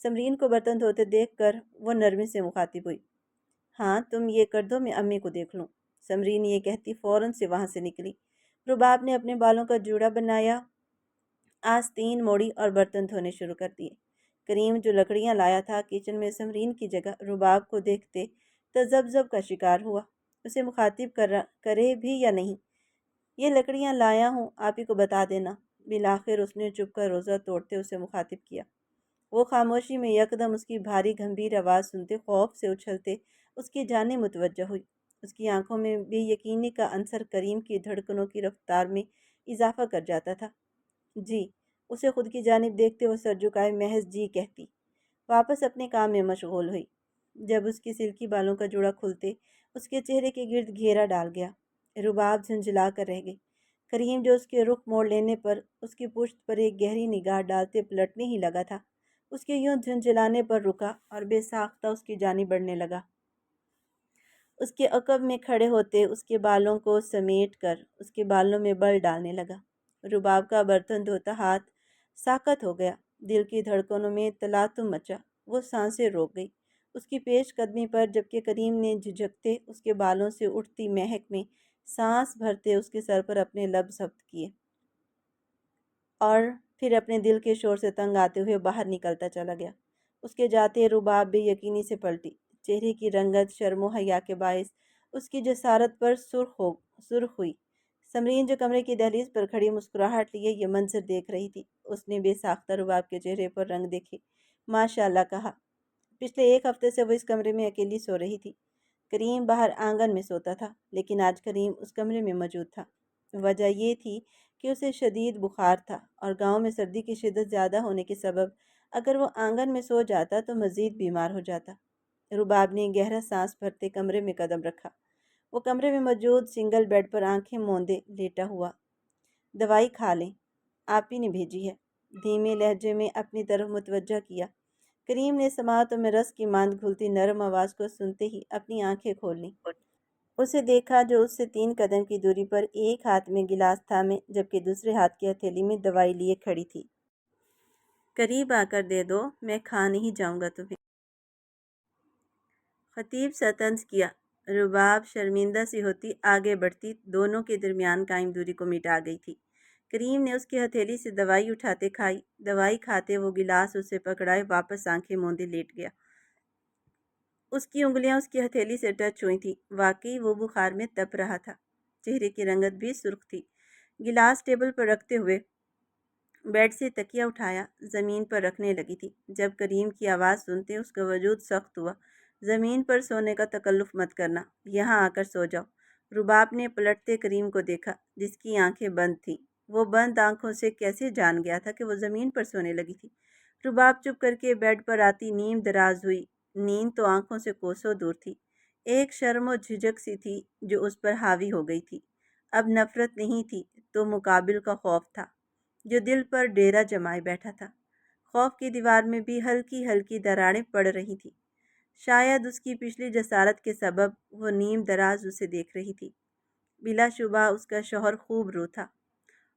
سمرین کو برتن دھوتے دیکھ کر وہ نرمی سے مخاطب ہوئی۔ ہاں تم یہ کر دو، میں امی کو دیکھ لوں۔ سمرین یہ کہتی فوراً سے وہاں سے نکلی۔ رباب نے اپنے بالوں کا جوڑا بنایا، آستین موڑی اور برتن دھونے شروع کر دیے۔ کریم جو لکڑیاں لایا تھا کچن میں سمرین کی جگہ رباب کو دیکھتے تذبذب کا شکار ہوا، اسے مخاطب کرے بھی یا نہیں۔ یہ لکڑیاں لایا ہوں، آپ ہی کو بتا دینا۔ بالآخر اس نے چپ کر روزہ توڑتے اسے مخاطب کیا۔ وہ خاموشی میں یکدم اس کی بھاری گھمبیر آواز سنتے خوف سے اچھلتے اس کی جانب متوجہ ہوئی۔ اس کی آنکھوں میں بے یقینی کا عنصر کریم کی دھڑکنوں کی رفتار میں اضافہ کر جاتا تھا۔ جی، اسے خود کی جانب دیکھتے وہ سر جھکائے محض جی کہتی، واپس اپنے کام میں مشغول ہوئی۔ جب اس کی سلکی بالوں کا جوڑا کھلتے اس کے چہرے کے گرد گھیرا ڈال گیا، رباب جھنجھلا کر رہ گئی۔ کریم جو اس کے رخ موڑ لینے پر اس کی پشت پر ایک گہری نگاہ ڈالتے پلٹنے ہی لگا تھا، اس کے یوں جھنجھلانے پر رکا اور بے ساختہ اس کی جانب بڑھنے لگا۔ اس کے عقب میں کھڑے ہوتے اس کے بالوں کو سمیٹ کر اس کے بالوں میں بل ڈالنے لگا۔ رباب کا برتن دھوتا ہاتھ ساکت ہو گیا، دل کی دھڑکنوں میں تلاطم مچا، وہ سانسیں روک گئی اس کی پیش قدمی پر، جبکہ کریم نے جھجکتے اس کے بالوں سے اٹھتی مہک میں سانس بھرتے اس کے سر پر اپنے لب ضبط کیے اور پھر اپنے دل کے شور سے تنگ آتے ہوئے باہر نکلتا چلا گیا۔ اس کے جاتے رباب بے یقینی سے پلٹی، چہرے کی رنگت شرم و حیا کے باعث اس کی جسارت پر سرخ ہوئی۔ سمرین جو کمرے کی دہلیز پر کھڑی مسکراہٹ لیے یہ منظر دیکھ رہی تھی، اس نے بے ساختہ رباب کے چہرے پر رنگ دیکھے۔ ماشاء اللہ کہا۔ پچھلے ایک ہفتے سے وہ اس کمرے میں اکیلی سو رہی تھی۔ کریم باہر آنگن میں سوتا تھا، لیکن آج کریم اس کمرے میں موجود تھا۔ وجہ یہ تھی کہ اسے شدید بخار تھا اور گاؤں میں سردی کی شدت زیادہ ہونے کے سبب اگر وہ آنگن میں سو جاتا تو مزید بیمار ہو جاتا۔ رباب نے گہرا سانس بھرتے کمرے میں قدم رکھا۔ وہ کمرے میں موجود سنگل بیڈ پر آنکھیں موندے لیٹا ہوا۔ دوائی کھا لیں، آپ ہی نے بھیجی ہے، دھیمے لہجے میں اپنی طرف متوجہ کیا۔ کریم نے سماعتوں میں رس کی ماند گھلتی نرم آواز کو سنتے ہی اپنی آنکھیں کھول لیں۔ اسے دیکھا جو اس سے 3 قدم کی دوری پر ایک ہاتھ میں گلاس تھامے جبکہ دوسرے ہاتھ کی ہتھیلی میں دوائی لیے کھڑی تھی۔ قریب آ کر دے دو، میں کھا نہیں جاؤں گا تمہیں۔ خطیب سے طنز کیا۔ رباب شرمندہ سی ہوتی آگے بڑھتی دونوں کے درمیان قائم دوری کو مٹا گئی تھی۔ کریم نے اس کی ہتھیلی سے دوائی اٹھاتے کھائی۔ دوائی کھاتے وہ گلاس اسے پکڑائے واپس آنکھیں موندے لیٹ گیا۔ اس کی انگلیاں اس کی ہتھیلی سے ٹچ ہوئی تھی، واقعی وہ بخار میں تپ رہا تھا۔ چہرے کی رنگت بھی سرخ تھی۔ گلاس ٹیبل پر رکھتے ہوئے بیڈ سے تکیہ اٹھایا، زمین پر رکھنے لگی تھی۔ جب کریم کی آواز سنتے اس کا وجود سخت ہوا۔ زمین پر سونے کا تکلف مت کرنا، یہاں آ کر سو جاؤ۔ رباب نے پلٹتے کریم کو دیکھا جس کی آنکھیں بند تھیں۔ وہ بند آنکھوں سے کیسے جان گیا تھا کہ وہ زمین پر سونے لگی تھی؟ رباب چپ کر کے بیڈ پر آتی نیم دراز ہوئی۔ نیند تو آنکھوں سے کوسوں دور تھی، ایک شرم و جھجک سی تھی جو اس پر حاوی ہو گئی تھی۔ اب نفرت نہیں تھی تو مقابل کا خوف تھا جو دل پر ڈیرا جمائے بیٹھا تھا۔ خوف کی دیوار میں بھی ہلکی ہلکی دراڑیں پڑ رہی تھیں۔ شاید اس کی پچھلی جسارت کے سبب وہ نیم دراز اسے دیکھ رہی تھی۔ بلا شبہ اس کا شوہر خوب رو تھا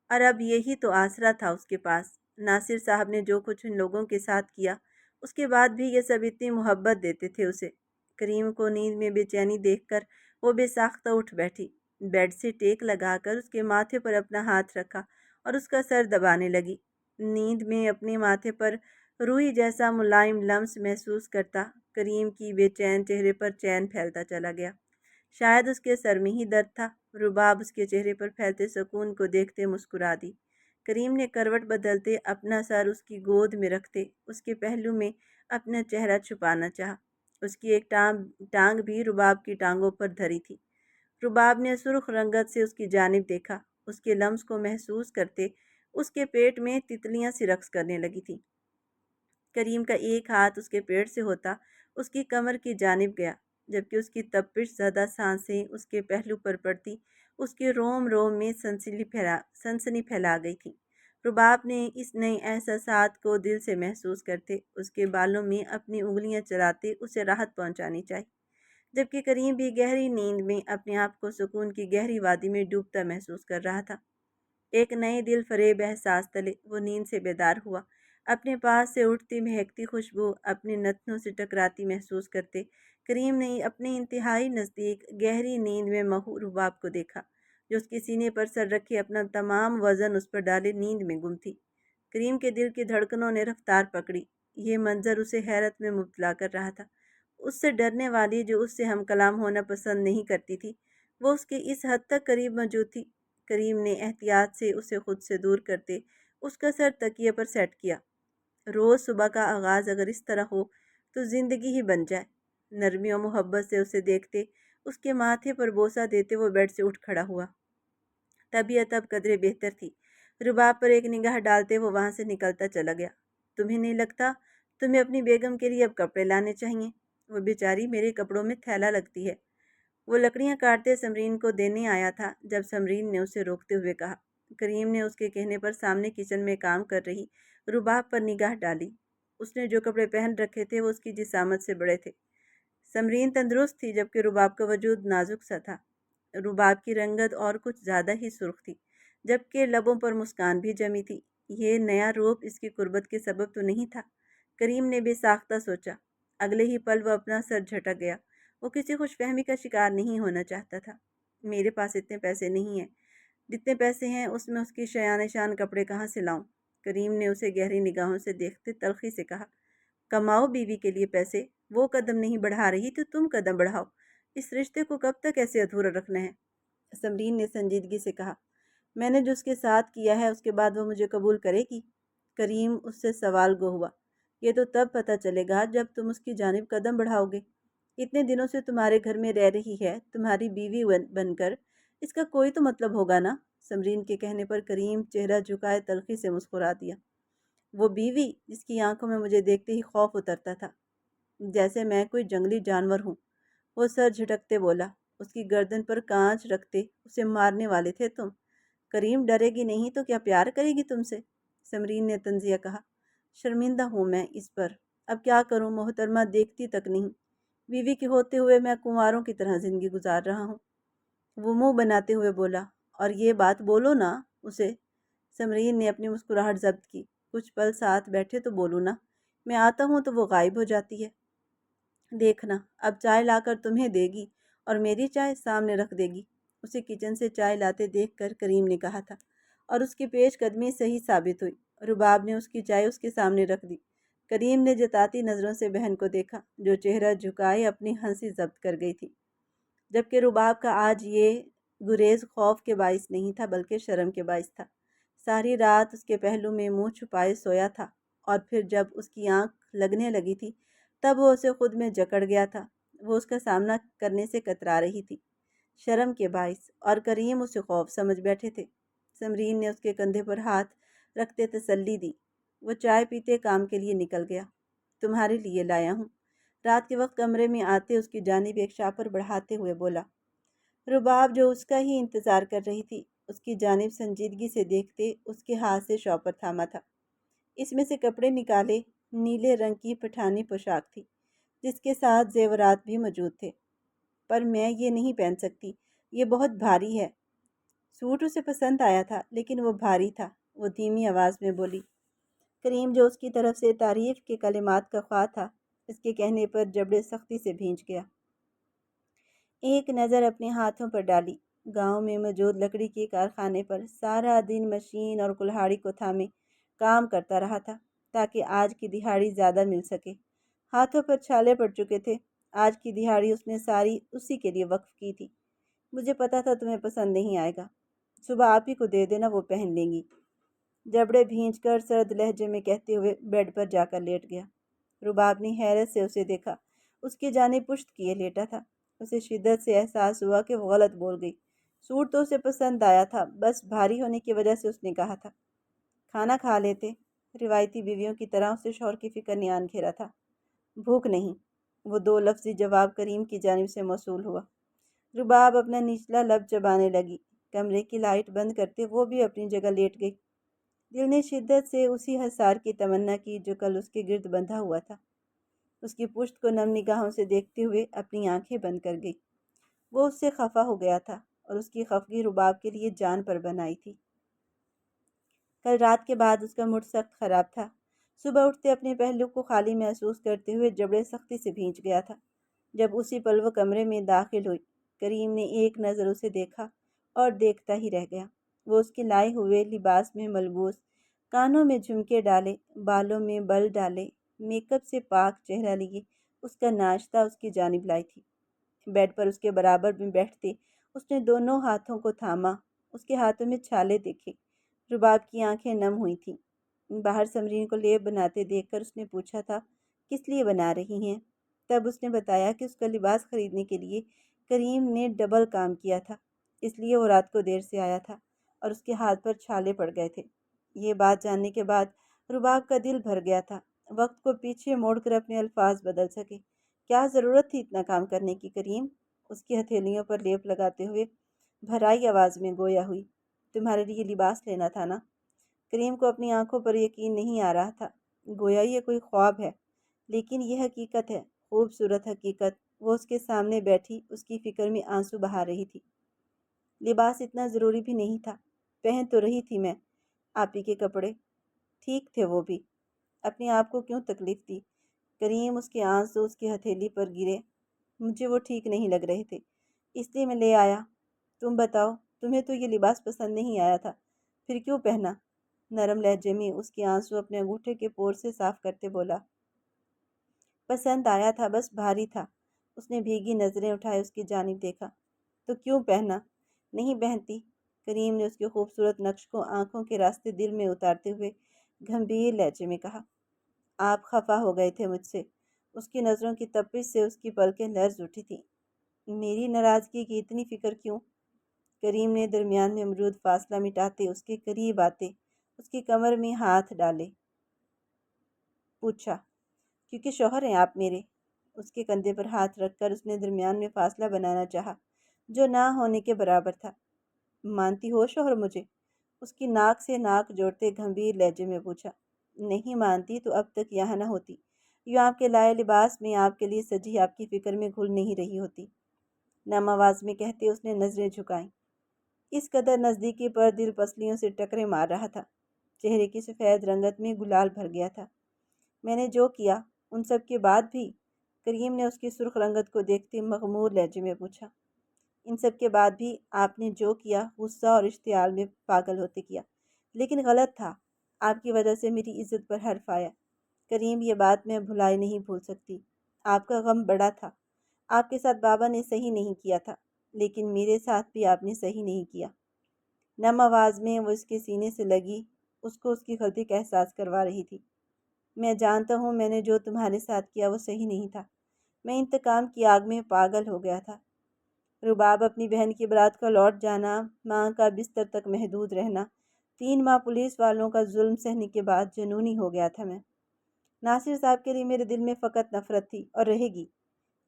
اور اب یہی تو آسرا تھا اس کے پاس۔ ناصر صاحب نے جو کچھ ان لوگوں کے ساتھ کیا، اس کے بعد بھی یہ سب اتنی محبت دیتے تھے اسے۔ کریم کو نیند میں بے چینی دیکھ کر وہ بے ساختہ اٹھ بیٹھی، بیڈ سے ٹیک لگا کر اس کے ماتھے پر اپنا ہاتھ رکھا اور اس کا سر دبانے لگی۔ نیند میں اپنے ماتھے پر روئی جیسا ملائم لمس محسوس کرتا کریم کی بے چین چہرے پر چین پھیلتا چلا گیا۔ شاید اس کے سر میں ہی درد تھا۔ رباب اس کے چہرے پر پھیلتے سکون کو دیکھتے مسکرا دی۔ کریم نے کروٹ بدلتے اپنا سر اس کی گود میں رکھتے اس کے پہلو میں اپنا چہرہ چھپانا چاہا۔ اس کی ایک ٹانگ بھی رباب کی ٹانگوں پر دھری تھی۔ رباب نے سرخ رنگت سے اس کی جانب دیکھا، اس کے لمس کو محسوس کرتے اس کے پیٹ میں تتلیاں سی رقص کرنے لگی تھی۔ کریم کا ایک ہاتھ اس کے پیٹ سے ہوتا اس کی کمر کی جانب گیا، جبکہ اس کی تپش زدہ سانسیں اس کے پہلو پر پڑتی اس کے روم روم میں سنسنی پھیلا گئی تھی۔ رباب نے اس نئے احساسات کو دل سے محسوس کرتے اس کے بالوں میں اپنی انگلیاں چلاتے اسے راحت پہنچانی چاہی، جبکہ کریم بھی گہری نیند میں اپنے آپ کو سکون کی گہری وادی میں ڈوبتا محسوس کر رہا تھا۔ ایک نئے دل فریب احساس تلے وہ نیند سے بیدار ہوا۔ اپنے پاس سے اٹھتی مہکتی خوشبو اپنے نتنوں سے ٹکراتی محسوس کرتے کریم نے اپنے انتہائی نزدیک گہری نیند میں محو رباب کو دیکھا، جو اس کے سینے پر سر رکھے اپنا تمام وزن اس پر ڈالے نیند میں گم تھی۔ کریم کے دل کی دھڑکنوں نے رفتار پکڑی۔ یہ منظر اسے حیرت میں مبتلا کر رہا تھا۔ اس سے ڈرنے والی جو اس سے ہم کلام ہونا پسند نہیں کرتی تھی، وہ اس کے اس حد تک قریب موجود تھی۔ کریم نے احتیاط سے اسے خود سے دور کرتے اس کا سر تکیے پر سیٹ کیا۔ روز صبح کا آغاز اگر اس طرح ہو تو زندگی ہی بن جائے۔ نرمی و محبت سے اسے دیکھتے، اس کے ماتھے پر بوسہ دیتے وہ بیڈ سے اٹھ کھڑا ہوا۔ طبیعت اب قدرے بہتر تھی۔ رباب پر ایک نگاہ ڈالتے وہ وہاں سے نکلتا چلا گیا۔ تمہیں نہیں لگتا تمہیں اپنی بیگم کے لیے اب کپڑے لانے چاہیے؟ وہ بیچاری میرے کپڑوں میں تھیلا لگتی ہے۔ وہ لکڑیاں کاٹتے سمرین کو دینے آیا تھا جب سمرین نے اسے روکتے ہوئے کہا۔ کریم نے اس کے کہنے پر سامنے کچن میں کام کر رہی رباب پر نگاہ ڈالی۔ اس نے جو کپڑے پہن رکھے تھے وہ اس کی جسامت سے بڑے تھے۔ سمرین تندرست تھی جبکہ رباب کا وجود نازک سا تھا۔ رباب کی رنگت اور کچھ زیادہ ہی سرخ تھی جبکہ لبوں پر مسکان بھی جمی تھی۔ یہ نیا روپ اس کی قربت کے سبب تو نہیں تھا؟ کریم نے بے ساختہ سوچا۔ اگلے ہی پل وہ اپنا سر جھٹک گیا۔ وہ کسی خوش فہمی کا شکار نہیں ہونا چاہتا تھا۔ میرے پاس اتنے پیسے نہیں ہیں۔ جتنے پیسے ہیں اس میں اس کی شایان شان کپڑے کہاں سے لاؤں؟ کریم نے اسے گہری نگاہوں سے دیکھتے تلخی سے کہا۔ کماؤ بیوی کے لیے پیسے، وہ قدم نہیں بڑھا رہی تو تم قدم بڑھاؤ۔ اس رشتے کو کب تک ایسے ادھورا رکھنا ہے؟ سمرین نے سنجیدگی سے کہا۔ میں نے جو اس کے ساتھ کیا ہے اس کے بعد وہ مجھے قبول کرے گی؟ کریم اس سے سوال گو ہوا۔ یہ تو تب پتہ چلے گا جب تم اس کی جانب قدم بڑھاؤ گے۔ اتنے دنوں سے تمہارے گھر میں رہ رہی ہے، تمہاری بیوی بن کر، اس کا کوئی تو مطلب ہوگا نا؟ سمرین کے کہنے پر کریم چہرہ جھکائے تلخی سے مسکرا دیا۔ وہ بیوی جس کی آنکھوں میں مجھے دیکھتے ہی خوف اترتا تھا، جیسے میں کوئی جنگلی جانور ہوں۔ وہ سر جھٹکتے بولا۔ اس کی گردن پر کانچ رکھتے اسے مارنے والے تھے تم۔ کریم ڈرے گی نہیں تو کیا پیار کرے گی تم سے؟ سمرین نے طنزیہ کہا۔ شرمندہ ہوں میں اس پر، اب کیا کروں محترمہ، دیکھتی تک نہیں۔ بیوی کے ہوتے ہوئے میں کنواروں کی طرح زندگی گزار رہا ہوں۔ وہ منہ بناتے ہوئے بولا۔ اور یہ بات بولو نا اسے۔ سمرین نے اپنی مسکراہٹ ضبط کی۔ کچھ پل ساتھ بیٹھے تو بولوں نا، میں آتا ہوں تو وہ غائب ہو جاتی ہے۔ دیکھنا اب چائے لا کر تمہیں دے گی اور میری چائے سامنے رکھ دے گی۔ اسے کچن سے چائے لاتے دیکھ کر کریم نے کہا تھا، اور اس کی پیش قدمی صحیح ثابت ہوئی۔ رباب نے اس کی چائے اس کے سامنے رکھ دی۔ کریم نے جتاتی نظروں سے بہن کو دیکھا جو چہرہ جھکائے اپنی ہنسی ضبط کر گئی تھی، جبکہ رباب کا آج یہ گریز خوف کے باعث نہیں تھا بلکہ شرم کے باعث تھا۔ ساری رات اس کے پہلو میں منہ چھپائے سویا تھا، اور پھر جب اس کی آنکھ لگنے لگی تھی تب وہ اسے خود میں جکڑ گیا تھا۔ وہ اس کا سامنا کرنے سے کترا رہی تھی، شرم کے باعث، اور کریم اسے خوف سمجھ بیٹھے تھے۔ سمرین نے اس کے کندھے پر ہاتھ رکھتے تسلی دی۔ وہ چائے پیتے کام کے لیے نکل گیا۔ تمہارے لیے لایا ہوں۔ رات کے وقت کمرے میں آتے اس کی جانب ایک شاپر بڑھاتے ہوئے بولا۔ رباب جو اس کا ہی انتظار کر رہی تھی، اس کی جانب سنجیدگی سے دیکھتے اس کے ہاتھ سے شاپر تھاما تھا۔ اس میں سے کپڑے نکالے۔ نیلے رنگ کی پٹھانی پوشاک تھی جس کے ساتھ زیورات بھی موجود تھے۔ پر میں یہ نہیں پہن سکتی، یہ بہت بھاری ہے۔ سوٹ اسے پسند آیا تھا لیکن وہ بھاری تھا، وہ دھیمی آواز میں بولی۔ کریم جو اس کی طرف سے تعریف کے کلمات کا خواہ تھا، اس کے کہنے پر جبڑے سختی سے بھینچ گیا۔ ایک نظر اپنے ہاتھوں پر ڈالی۔ گاؤں میں موجود لکڑی کے کارخانے پر سارا دن مشین اور کلہاڑی کو تھامے کام کرتا رہا تھا تاکہ آج کی دہاڑی زیادہ مل سکے۔ ہاتھوں پر چھالے پڑ چکے تھے۔ آج کی دہاڑی اس نے ساری اسی کے لیے وقف کی تھی۔ مجھے پتا تھا تمہیں پسند نہیں آئے گا، صبح آپ ہی کو دے دینا، وہ پہن لیں گی، جبڑے بھینچ کر سرد لہجے میں کہتے ہوئے بیڈ پر جا کر لیٹ گیا۔ رباب نے حیرت سے اسے دیکھا۔ اس کی جانب پشت کیے لیٹا تھا۔ اسے شدت سے احساس ہوا کہ وہ غلط بول گئی۔ سوٹ تو اسے پسند آیا تھا، بس بھاری ہونے کی وجہ سے اس نے کہا تھا۔ کھانا کھا لیتے؟ روایتی بیویوں کی طرح اسے شوہر کی فکر نے آن گھیرا تھا۔ بھوک نہیں، وہ دو لفظی جواب کریم کی جانب سے موصول ہوا۔ رباب اپنا نچلا لب چبانے لگی۔ کمرے کی لائٹ بند کرتے وہ بھی اپنی جگہ لیٹ گئی۔ دل نے شدت سے اسی حصار کی تمنا کی جو کل اس کے گرد بندھا ہوا تھا۔ اس کی پشت کو نم نگاہوں سے دیکھتے ہوئے اپنی آنکھیں بند کر گئی۔ وہ اس سے خفا ہو گیا تھا اور اس کی خفگی رباب کے لیے جان پر بنائی تھی۔ کل رات کے بعد اس کا موڈ سخت خراب تھا۔ صبح اٹھتے اپنے پہلو کو خالی محسوس کرتے ہوئے جبڑے سختی سے بھینچ گیا تھا۔ جب اسی پل وہ کمرے میں داخل ہوئی، کریم نے ایک نظر اسے دیکھا اور دیکھتا ہی رہ گیا۔ وہ اس کے لائے ہوئے لباس میں ملبوس، کانوں میں جھمکے ڈالے، بالوں میں بل ڈالے، میک اپ سے پاک چہرہ لیے اس کا ناشتہ اس کی جانب لائی تھی۔ بیڈ پر اس کے برابر میں بیٹھتے اس نے دونوں ہاتھوں کو تھاما۔ اس کے ہاتھوں میں چھالے دیکھے۔ رباب کی آنکھیں نم ہوئی تھیں۔ باہر سمرین کو لیپ بناتے دیکھ کر اس نے پوچھا تھا، کس لیے بنا رہی ہیں؟ تب اس نے بتایا کہ اس کا لباس خریدنے کے لیے کریم نے ڈبل کام کیا تھا، اس لیے وہ رات کو دیر سے آیا تھا اور اس کے ہاتھ پر چھالے پڑ گئے تھے۔ یہ بات جاننے کے بعد رباب کا دل بھر گیا تھا۔ وقت کو پیچھے موڑ کر اپنے الفاظ بدل سکے۔ کیا ضرورت تھی اتنا کام کرنے کی کریم؟ اس کی ہتھیلیوں پر لیپ لگاتے ہوئے بھرائی آواز میں گویا ہوئی۔ تمہارے لیے لباس لینا تھا نا؟ کریم کو اپنی آنکھوں پر یقین نہیں آ رہا تھا۔ گویا یہ کوئی خواب ہے، لیکن یہ حقیقت ہے، خوبصورت حقیقت۔ وہ اس کے سامنے بیٹھی اس کی فکر میں آنسو بہا رہی تھی۔ لباس اتنا ضروری بھی نہیں تھا، پہن تو رہی تھی میں آپ ہی کے کپڑے، ٹھیک تھے وہ بھی، اپنے آپ کو کیوں تکلیف دی؟ کریم اس کے آنسو اس کی ہتھیلی پر گرے۔ مجھے وہ ٹھیک نہیں لگ رہے تھے، اس لیے میں لے آیا۔ تم بتاؤ، تمہیں تو یہ لباس پسند نہیں آیا تھا، پھر کیوں پہنا؟ نرم لہجے میں اس کے آنسو اپنے انگوٹھے کے پور سے صاف کرتے بولا۔ پسند آیا تھا، بس بھاری تھا۔ اس نے بھیگی نظریں اٹھائے اس کی جانب دیکھا۔ تو کیوں پہنا؟ نہیں پہنتی، کریم نے اس کے خوبصورت نقش کو آنکھوں کے راستے دل میں اتارتے ہوئے گھمبیر لہجے میں کہا۔ آپ خفا ہو گئے تھے مجھ سے۔ اس کی نظروں کی تپش سے اس کی پلکیں لرز اٹھی تھیں۔ میری ناراضگی کی اتنی فکر کیوں؟ کریم نے درمیان میں موجود فاصلہ مٹاتے اس کے قریب آتے اس کی کمر میں ہاتھ ڈالے پوچھا۔ کیونکہ شوہر ہیں آپ میرے۔ اس کے کندھے پر ہاتھ رکھ کر اس نے درمیان میں فاصلہ بنانا چاہا جو نہ ہونے کے برابر تھا۔ مانتی ہو شوہر مجھے؟ اس کی ناک سے ناک جوڑتے گھمبیر لہجے میں پوچھا۔ نہیں مانتی تو اب تک یہاں نہ ہوتی، یوں آپ کے لائے لباس میں آپ کے لیے سجی آپ کی فکر میں گھل نہیں رہی ہوتی، نم آواز میں کہتے اس نے نظریں جھکائیں۔ اس قدر نزدیکی پر دل پسلیوں سے ٹکرے مار رہا تھا، چہرے کی سفید رنگت میں گلال بھر گیا تھا۔ میں نے جو کیا، ان سب کے بعد بھی؟ کریم نے اس کی سرخ رنگت کو دیکھتے مغمور لہجے میں پوچھا۔ ان سب کے بعد بھی آپ نے جو کیا غصہ اور اشتعال میں پاگل ہوتے کیا، لیکن غلط تھا۔ آپ کی وجہ سے میری عزت پر حرف آیا۔ کریم یہ بات میں بھلائی نہیں بھول سکتی۔ آپ کا غم بڑا تھا۔ آپ کے ساتھ بابا نے صحیح نہیں کیا تھا، لیکن میرے ساتھ بھی آپ نے صحیح نہیں کیا۔ نم آواز میں وہ اس کے سینے سے لگی اس کو اس کی غلطی کا احساس کروا رہی تھی۔ میں جانتا ہوں میں نے جو تمہارے ساتھ کیا وہ صحیح نہیں تھا۔ میں انتقام کی آگ میں پاگل ہو گیا تھا۔ رباب اپنی بہن کی برات کا لوٹ جانا، ماں کا بستر تک محدود رہنا، 3 ماہ پولیس والوں کا ظلم سہنے کے بعد جنونی ہو گیا تھا میں۔ ناصر صاحب کے لیے میرے دل میں فقط نفرت تھی اور رہے گی،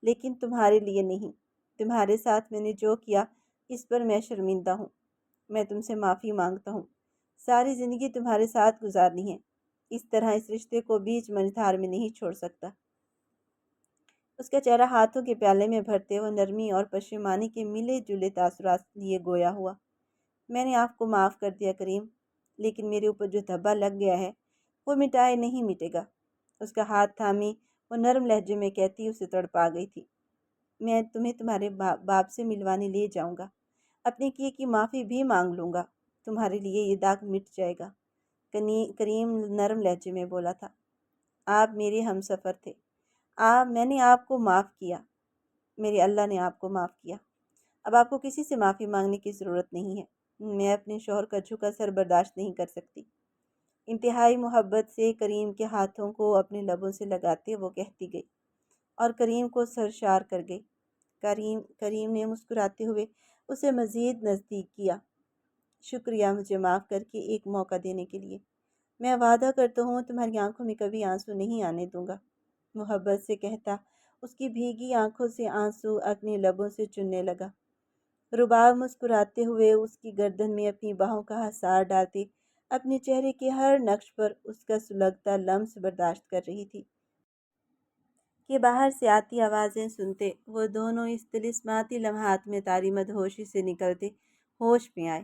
لیکن تمہارے لیے نہیں۔ تمہارے ساتھ میں نے جو کیا اس پر میں شرمندہ ہوں۔ میں تم سے معافی مانگتا ہوں۔ ساری زندگی تمہارے ساتھ گزارنی ہے، اس طرح اس رشتے کو بیچ منجھار میں نہیں چھوڑ سکتا۔ اس کا چہرہ ہاتھوں کے پیالے میں بھرتے وہ نرمی اور پشیمانی کے ملے جلے تاثرات لیے گویا ہوا۔ میں نے آپ کو معاف کر دیا کریم، لیکن میرے اوپر جو دھبا لگ گیا ہے وہ مٹائے نہیں مٹے گا۔ اس کا ہاتھ تھامی وہ نرم لہجے میں کہتی اسے تڑپا گئی تھی۔ میں تمہیں تمہارے باپ سے ملوانے لے جاؤں گا، اپنے کیے کی معافی بھی مانگ لوں گا، تمہارے لیے یہ داغ مٹ جائے گا۔ کریم نرم لہجے میں بولا تھا۔ آپ میرے ہم سفر تھے، میں نے آپ کو معاف کیا، میرے اللہ نے آپ کو معاف کیا۔ اب آپ کو کسی سے معافی مانگنے کی ضرورت نہیں ہے۔ میں اپنے شوہر کا جھکا سر برداشت نہیں کر سکتی۔ انتہائی محبت سے کریم کے ہاتھوں کو اپنے لبوں سے لگاتے وہ کہتی گئی اور کریم کو سرشار کر گئی۔ کریم نے مسکراتے ہوئے اسے مزید نزدیک کیا۔ شکریہ مجھے معاف کر کے ایک موقع دینے کے لیے۔ میں وعدہ کرتا ہوں تمہاری آنکھوں میں کبھی آنسو نہیں آنے دوں گا، محبت سے کہتا اس کی بھیگی آنکھوں سے آنسو اپنی لبوں سے چننے لگا۔ رباب مسکراتے ہوئے اس کی گردن میں اپنی باہوں کا حصار ڈالتے اپنے چہرے کے ہر نقش پر اس کا سلگتا لمس برداشت کر رہی تھی کہ باہر سے آتی آوازیں سنتے وہ دونوں اس طلسماتی لمحات میں طاری مدہوشی سے نکلتے ہوش میں آئے۔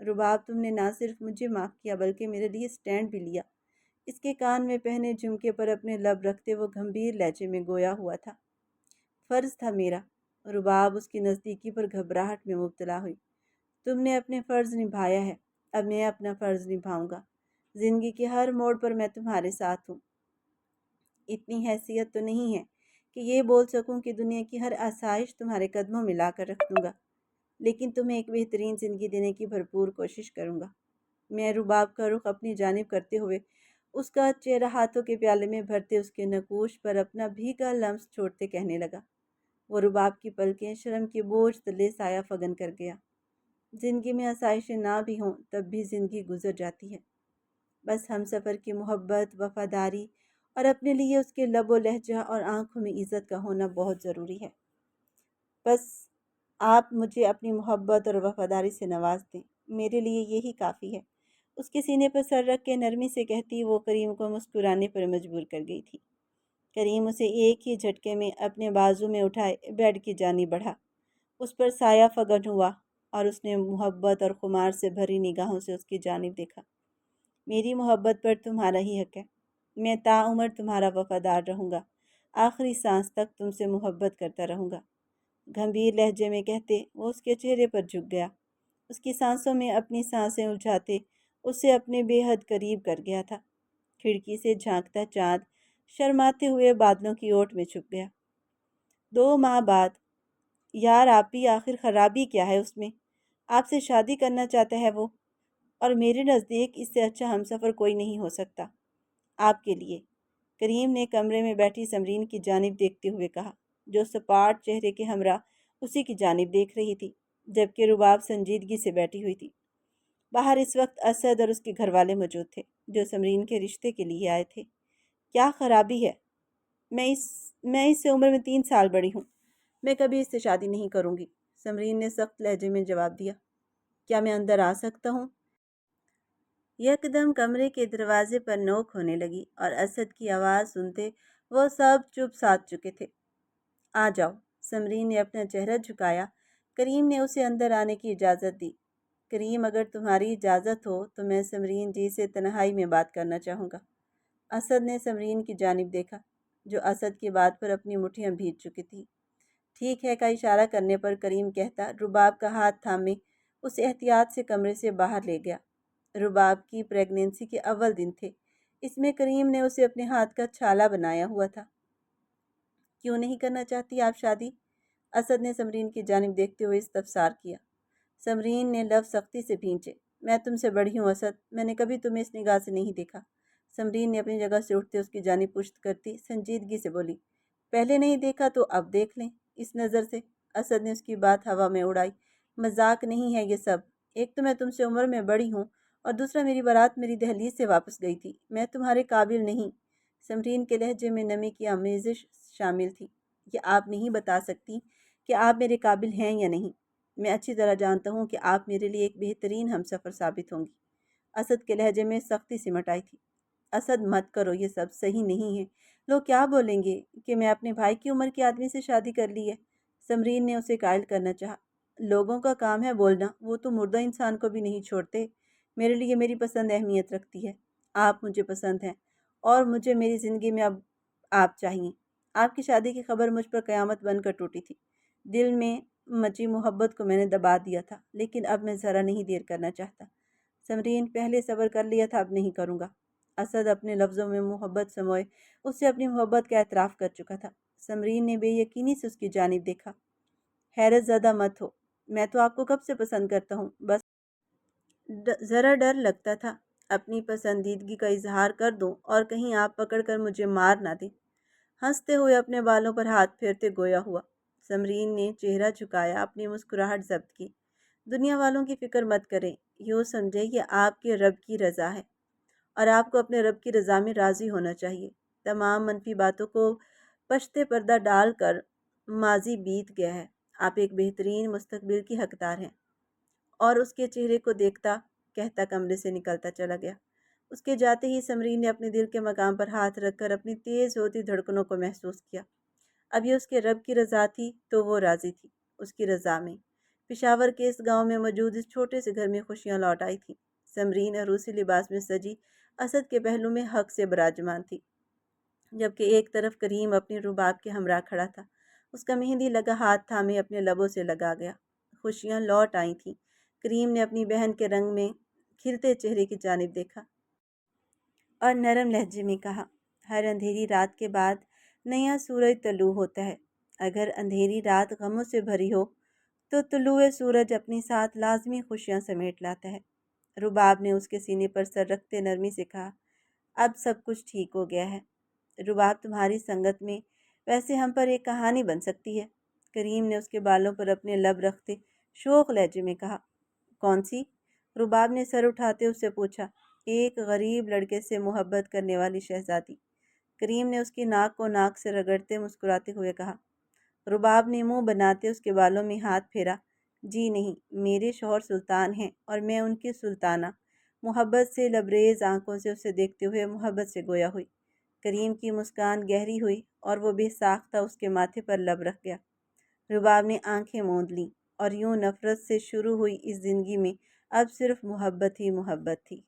رباب، تم نے نہ صرف مجھے معاف کیا بلکہ میرے لیے سٹینڈ بھی لیا۔ اس کے کان میں پہنے جھمکے پر اپنے لب رکھتے وہ گھمبیر لہجے میں گویا ہوا تھا۔ فرض تھا میرا۔ رباب اس کی نزدیکی پر گھبراہٹ میں مبتلا ہوئی۔ تم نے اپنے فرض نبھایا ہے، اب میں اپنا فرض نبھاؤں گا۔ زندگی کے ہر موڑ پر میں تمہارے ساتھ ہوں۔ اتنی حیثیت تو نہیں ہے کہ یہ بول سکوں کہ دنیا کی ہر آسائش تمہارے قدموں میں لا کر رکھ دوں گا، لیکن تمہیں ایک بہترین زندگی دینے کی بھرپور کوشش کروں گا۔ میں رباب کا رخ اپنی جانب کرتے ہوئے اس کا چہرہ ہاتھوں کے پیالے میں بھرتے اس کے نقوش پر اپنا بھیگا لمس چھوڑتے کہنے لگا۔ وہ رباب کی پلکیں شرم کے بوجھ تلے سایہ فگن کر گیا۔ زندگی میں آسائشیں نہ بھی ہوں تب بھی زندگی گزر جاتی ہے۔ بس ہم سفر کی محبت، وفاداری اور اپنے لیے اس کے لب و لہجہ اور آنکھوں میں عزت کا ہونا بہت ضروری ہے۔ بس آپ مجھے اپنی محبت اور وفاداری سے نواز دیں، میرے لیے یہی کافی ہے۔ اس کے سینے پر سر رکھ کے نرمی سے کہتی وہ کریم کو مسکرانے پر مجبور کر گئی تھی۔ کریم اسے ایک ہی جھٹکے میں اپنے بازو میں اٹھائے بیڈ کی جانب بڑھا، اس پر سایہ فگن ہوا اور اس نے محبت اور خمار سے بھری نگاہوں سے اس کی جانب دیکھا۔ میری محبت پر تمہارا ہی حق ہے، میں تا عمر تمہارا وفادار رہوں گا، آخری سانس تک تم سے محبت کرتا رہوں گا۔ گھمبیر لہجے میں کہتے وہ اس کے چہرے پر جھک گیا، اس کی سانسوں میں اپنی سانسیں الجھاتے اسے اپنے بے حد قریب کر گیا تھا۔ کھڑکی سے جھانکتا چاند شرماتے ہوئے بادلوں کی اوٹ میں چھپ گیا۔ 2 ماہ بعد، یار آپ بھی آخر خرابی کیا ہے اس میں؟ آپ سے شادی کرنا چاہتا ہے وہ، اور میرے نزدیک اس سے اچھا ہمسفر کوئی نہیں ہو سکتا آپ کے لیے، کریم نے کمرے میں بیٹھی سمرین کی جانب دیکھتے ہوئے کہا، جو سپاٹ چہرے کے ہمراہ اسی کی جانب دیکھ رہی تھی، جبکہ رباب سنجیدگی سے بیٹھی ہوئی تھی۔ باہر اس وقت اسد اور اس کے گھر والے موجود تھے، جو سمرین کے رشتے کے لیے آئے تھے۔ کیا خرابی ہے؟ میں اس سے عمر میں 3 سال بڑی ہوں، میں کبھی اس سے شادی نہیں کروں گی، سمرین نے سخت لہجے میں جواب دیا۔ کیا میں اندر آ سکتا ہوں؟ یکدم کمرے کے دروازے پر نوک ہونے لگی اور اسد کی آواز سنتے وہ سب چپ ساتھ چکے تھے۔ آ جاؤ، سمرین نے اپنا چہرہ جھکایا۔ کریم نے اسے اندر آنے کی اجازت دی۔ کریم، اگر تمہاری اجازت ہو تو میں سمرین جی سے تنہائی میں بات کرنا چاہوں گا۔ اسد نے سمرین کی جانب دیکھا، جو اسد کی بات پر اپنی مٹھیاں بھیج چکی تھی۔ ٹھیک ہے کا اشارہ کرنے پر کریم کہتا رباب کا ہاتھ تھامے اسے احتیاط سے کمرے سے باہر لے گیا۔ رباب کی پریگنینسی کے اول دن تھے، اس میں کریم نے اسے اپنے ہاتھ کا چھالا بنایا ہوا تھا۔ کیوں نہیں کرنا چاہتی آپ شادی؟ اسد نے سمرین کی جانب دیکھتے ہوئے استفسار کیا۔ سمرین نے لفظ سختی سے بھینچے۔ میں تم سے بڑی ہوں اسد، میں نے کبھی تمہیں اس نگاہ سے نہیں دیکھا۔ سمرین نے اپنی جگہ سے اٹھتے اس کی جانب پشت کرتی سنجیدگی سے بولی، پہلے نہیں دیکھا تو اب دیکھ لیں اس نظر سے۔ اسد نے اس کی بات ہوا میں اڑائی۔ مذاق نہیں ہے یہ سب، ایک تو میں تم سے عمر میں بڑی ہوں اور دوسرا میری بارات میری دہلیز سے واپس گئی تھی، میں تمہارے قابل نہیں۔ سمرین کے لہجے میں نمی کی آمیزش شامل تھی۔ یہ آپ نہیں بتا سکتی کہ آپ میرے قابل ہیں یا نہیں، میں اچھی طرح جانتا ہوں کہ آپ میرے لیے ایک بہترین ہمسفر ثابت ہوں گی۔ اسد کے لہجے میں سختی سمٹ آئی تھی۔ اسد، مت کرو یہ سب، صحیح نہیں ہے، لوگ کیا بولیں گے کہ میں اپنے بھائی کی عمر کے آدمی سے شادی کر لی ہے۔ سمرین نے اسے قائل کرنا چاہا۔ لوگوں کا کام ہے بولنا، وہ تو مردہ انسان کو بھی نہیں چھوڑتے۔ میرے لیے میری پسند اہمیت رکھتی ہے، آپ مجھے پسند ہیں اور مجھے میری زندگی میں اب آپ چاہیے۔ آپ کی شادی کی خبر مجھ پر قیامت بن کر ٹوٹی تھی۔ دل میں مچی محبت کو میں نے دبا دیا تھا، لیکن اب میں ذرا نہیں دیر کرنا چاہتا۔ سمرین، پہلے صبر کر لیا تھا، اب نہیں کروں گا۔ اسد اپنے لفظوں میں محبت سموئے اس سے اپنی محبت کا اعتراف کر چکا تھا۔ سمرین نے بے یقینی سے اس کی جانب دیکھا۔ حیرت زدہ مت ہو، میں تو آپ کو کب سے پسند کرتا ہوں، بس ذرا ڈر لگتا تھا اپنی پسندیدگی کا اظہار کر دوں اور کہیں آپ پکڑ کر مجھے مار نہ دیں۔ ہنستے ہوئے اپنے بالوں پر ہاتھ پھیرتے گویا ہوا۔ سمرین نے چہرہ جھکایا، اپنی مسکراہٹ ضبط کی۔ دنیا والوں کی فکر مت کریں، یوں سمجھے یہ آپ کے رب کی رضا ہے اور آپ کو اپنے رب کی رضا میں راضی ہونا چاہیے۔ تمام منفی باتوں کو پشتے پردہ ڈال کر ماضی بیت گیا ہے، آپ ایک بہترین مستقبل کی حقدار ہیں۔ اور اس کے چہرے کو دیکھتا کہتا کمرے سے نکلتا چلا گیا۔ اس کے جاتے ہی سمرین نے اپنے دل کے مقام پر ہاتھ رکھ کر اپنی تیز ہوتی دھڑکنوں کو محسوس کیا۔ اب یہ اس کے رب کی رضا تھی تو وہ راضی تھی اس کی رضا میں۔ پشاور کے اس گاؤں میں موجود اس چھوٹے سے گھر میں خوشیاں لوٹ آئی تھیں۔ سمرین عروسی لباس میں سجی اسد کے پہلو میں حق سے براجمان تھی، جبکہ ایک طرف کریم اپنی رباب کے ہمراہ کھڑا تھا۔ اس کا مہندی لگا ہاتھ تھامے اپنے لبوں سے لگا گیا۔ خوشیاں لوٹ آئی تھیں۔ کریم نے اپنی بہن کے رنگ میں کھلتے چہرے کی جانب دیکھا اور نرم لہجے میں کہا، ہر اندھیری رات کے بعد نیا سورج طلوع ہوتا ہے۔ اگر اندھیری رات غموں سے بھری ہو تو طلوع سورج اپنے ساتھ لازمی خوشیاں سمیٹ لاتا ہے۔ رباب نے اس کے سینے پر سر رکھتے نرمی سے کہا، اب سب کچھ ٹھیک ہو گیا ہے۔ رباب، تمہاری سنگت میں ویسے ہم پر ایک کہانی بن سکتی ہے۔ کریم نے اس کے بالوں پر اپنے لب رکھتے شوق لہجے میں کہا۔ کون سی؟ رباب نے سر اٹھاتے اس سے پوچھا۔ ایک غریب لڑکے سے محبت کرنے والی شہزادی۔ کریم نے اس کی ناک کو ناک سے رگڑتے مسکراتے ہوئے کہا۔ رباب نے منہ بناتے اس کے بالوں میں ہاتھ پھیرا۔ جی نہیں، میرے شوہر سلطان ہیں اور میں ان کی سلطانہ۔ محبت سے لبریز آنکھوں سے اسے دیکھتے ہوئے محبت سے گویا ہوئی۔ کریم کی مسکان گہری ہوئی اور وہ بے ساختہ اس کے ماتھے پر لب رکھ گیا۔ رباب نے آنکھیں موند لیں اور یوں نفرت سے شروع ہوئی اس زندگی میں اب صرف محبت ہی محبت تھی۔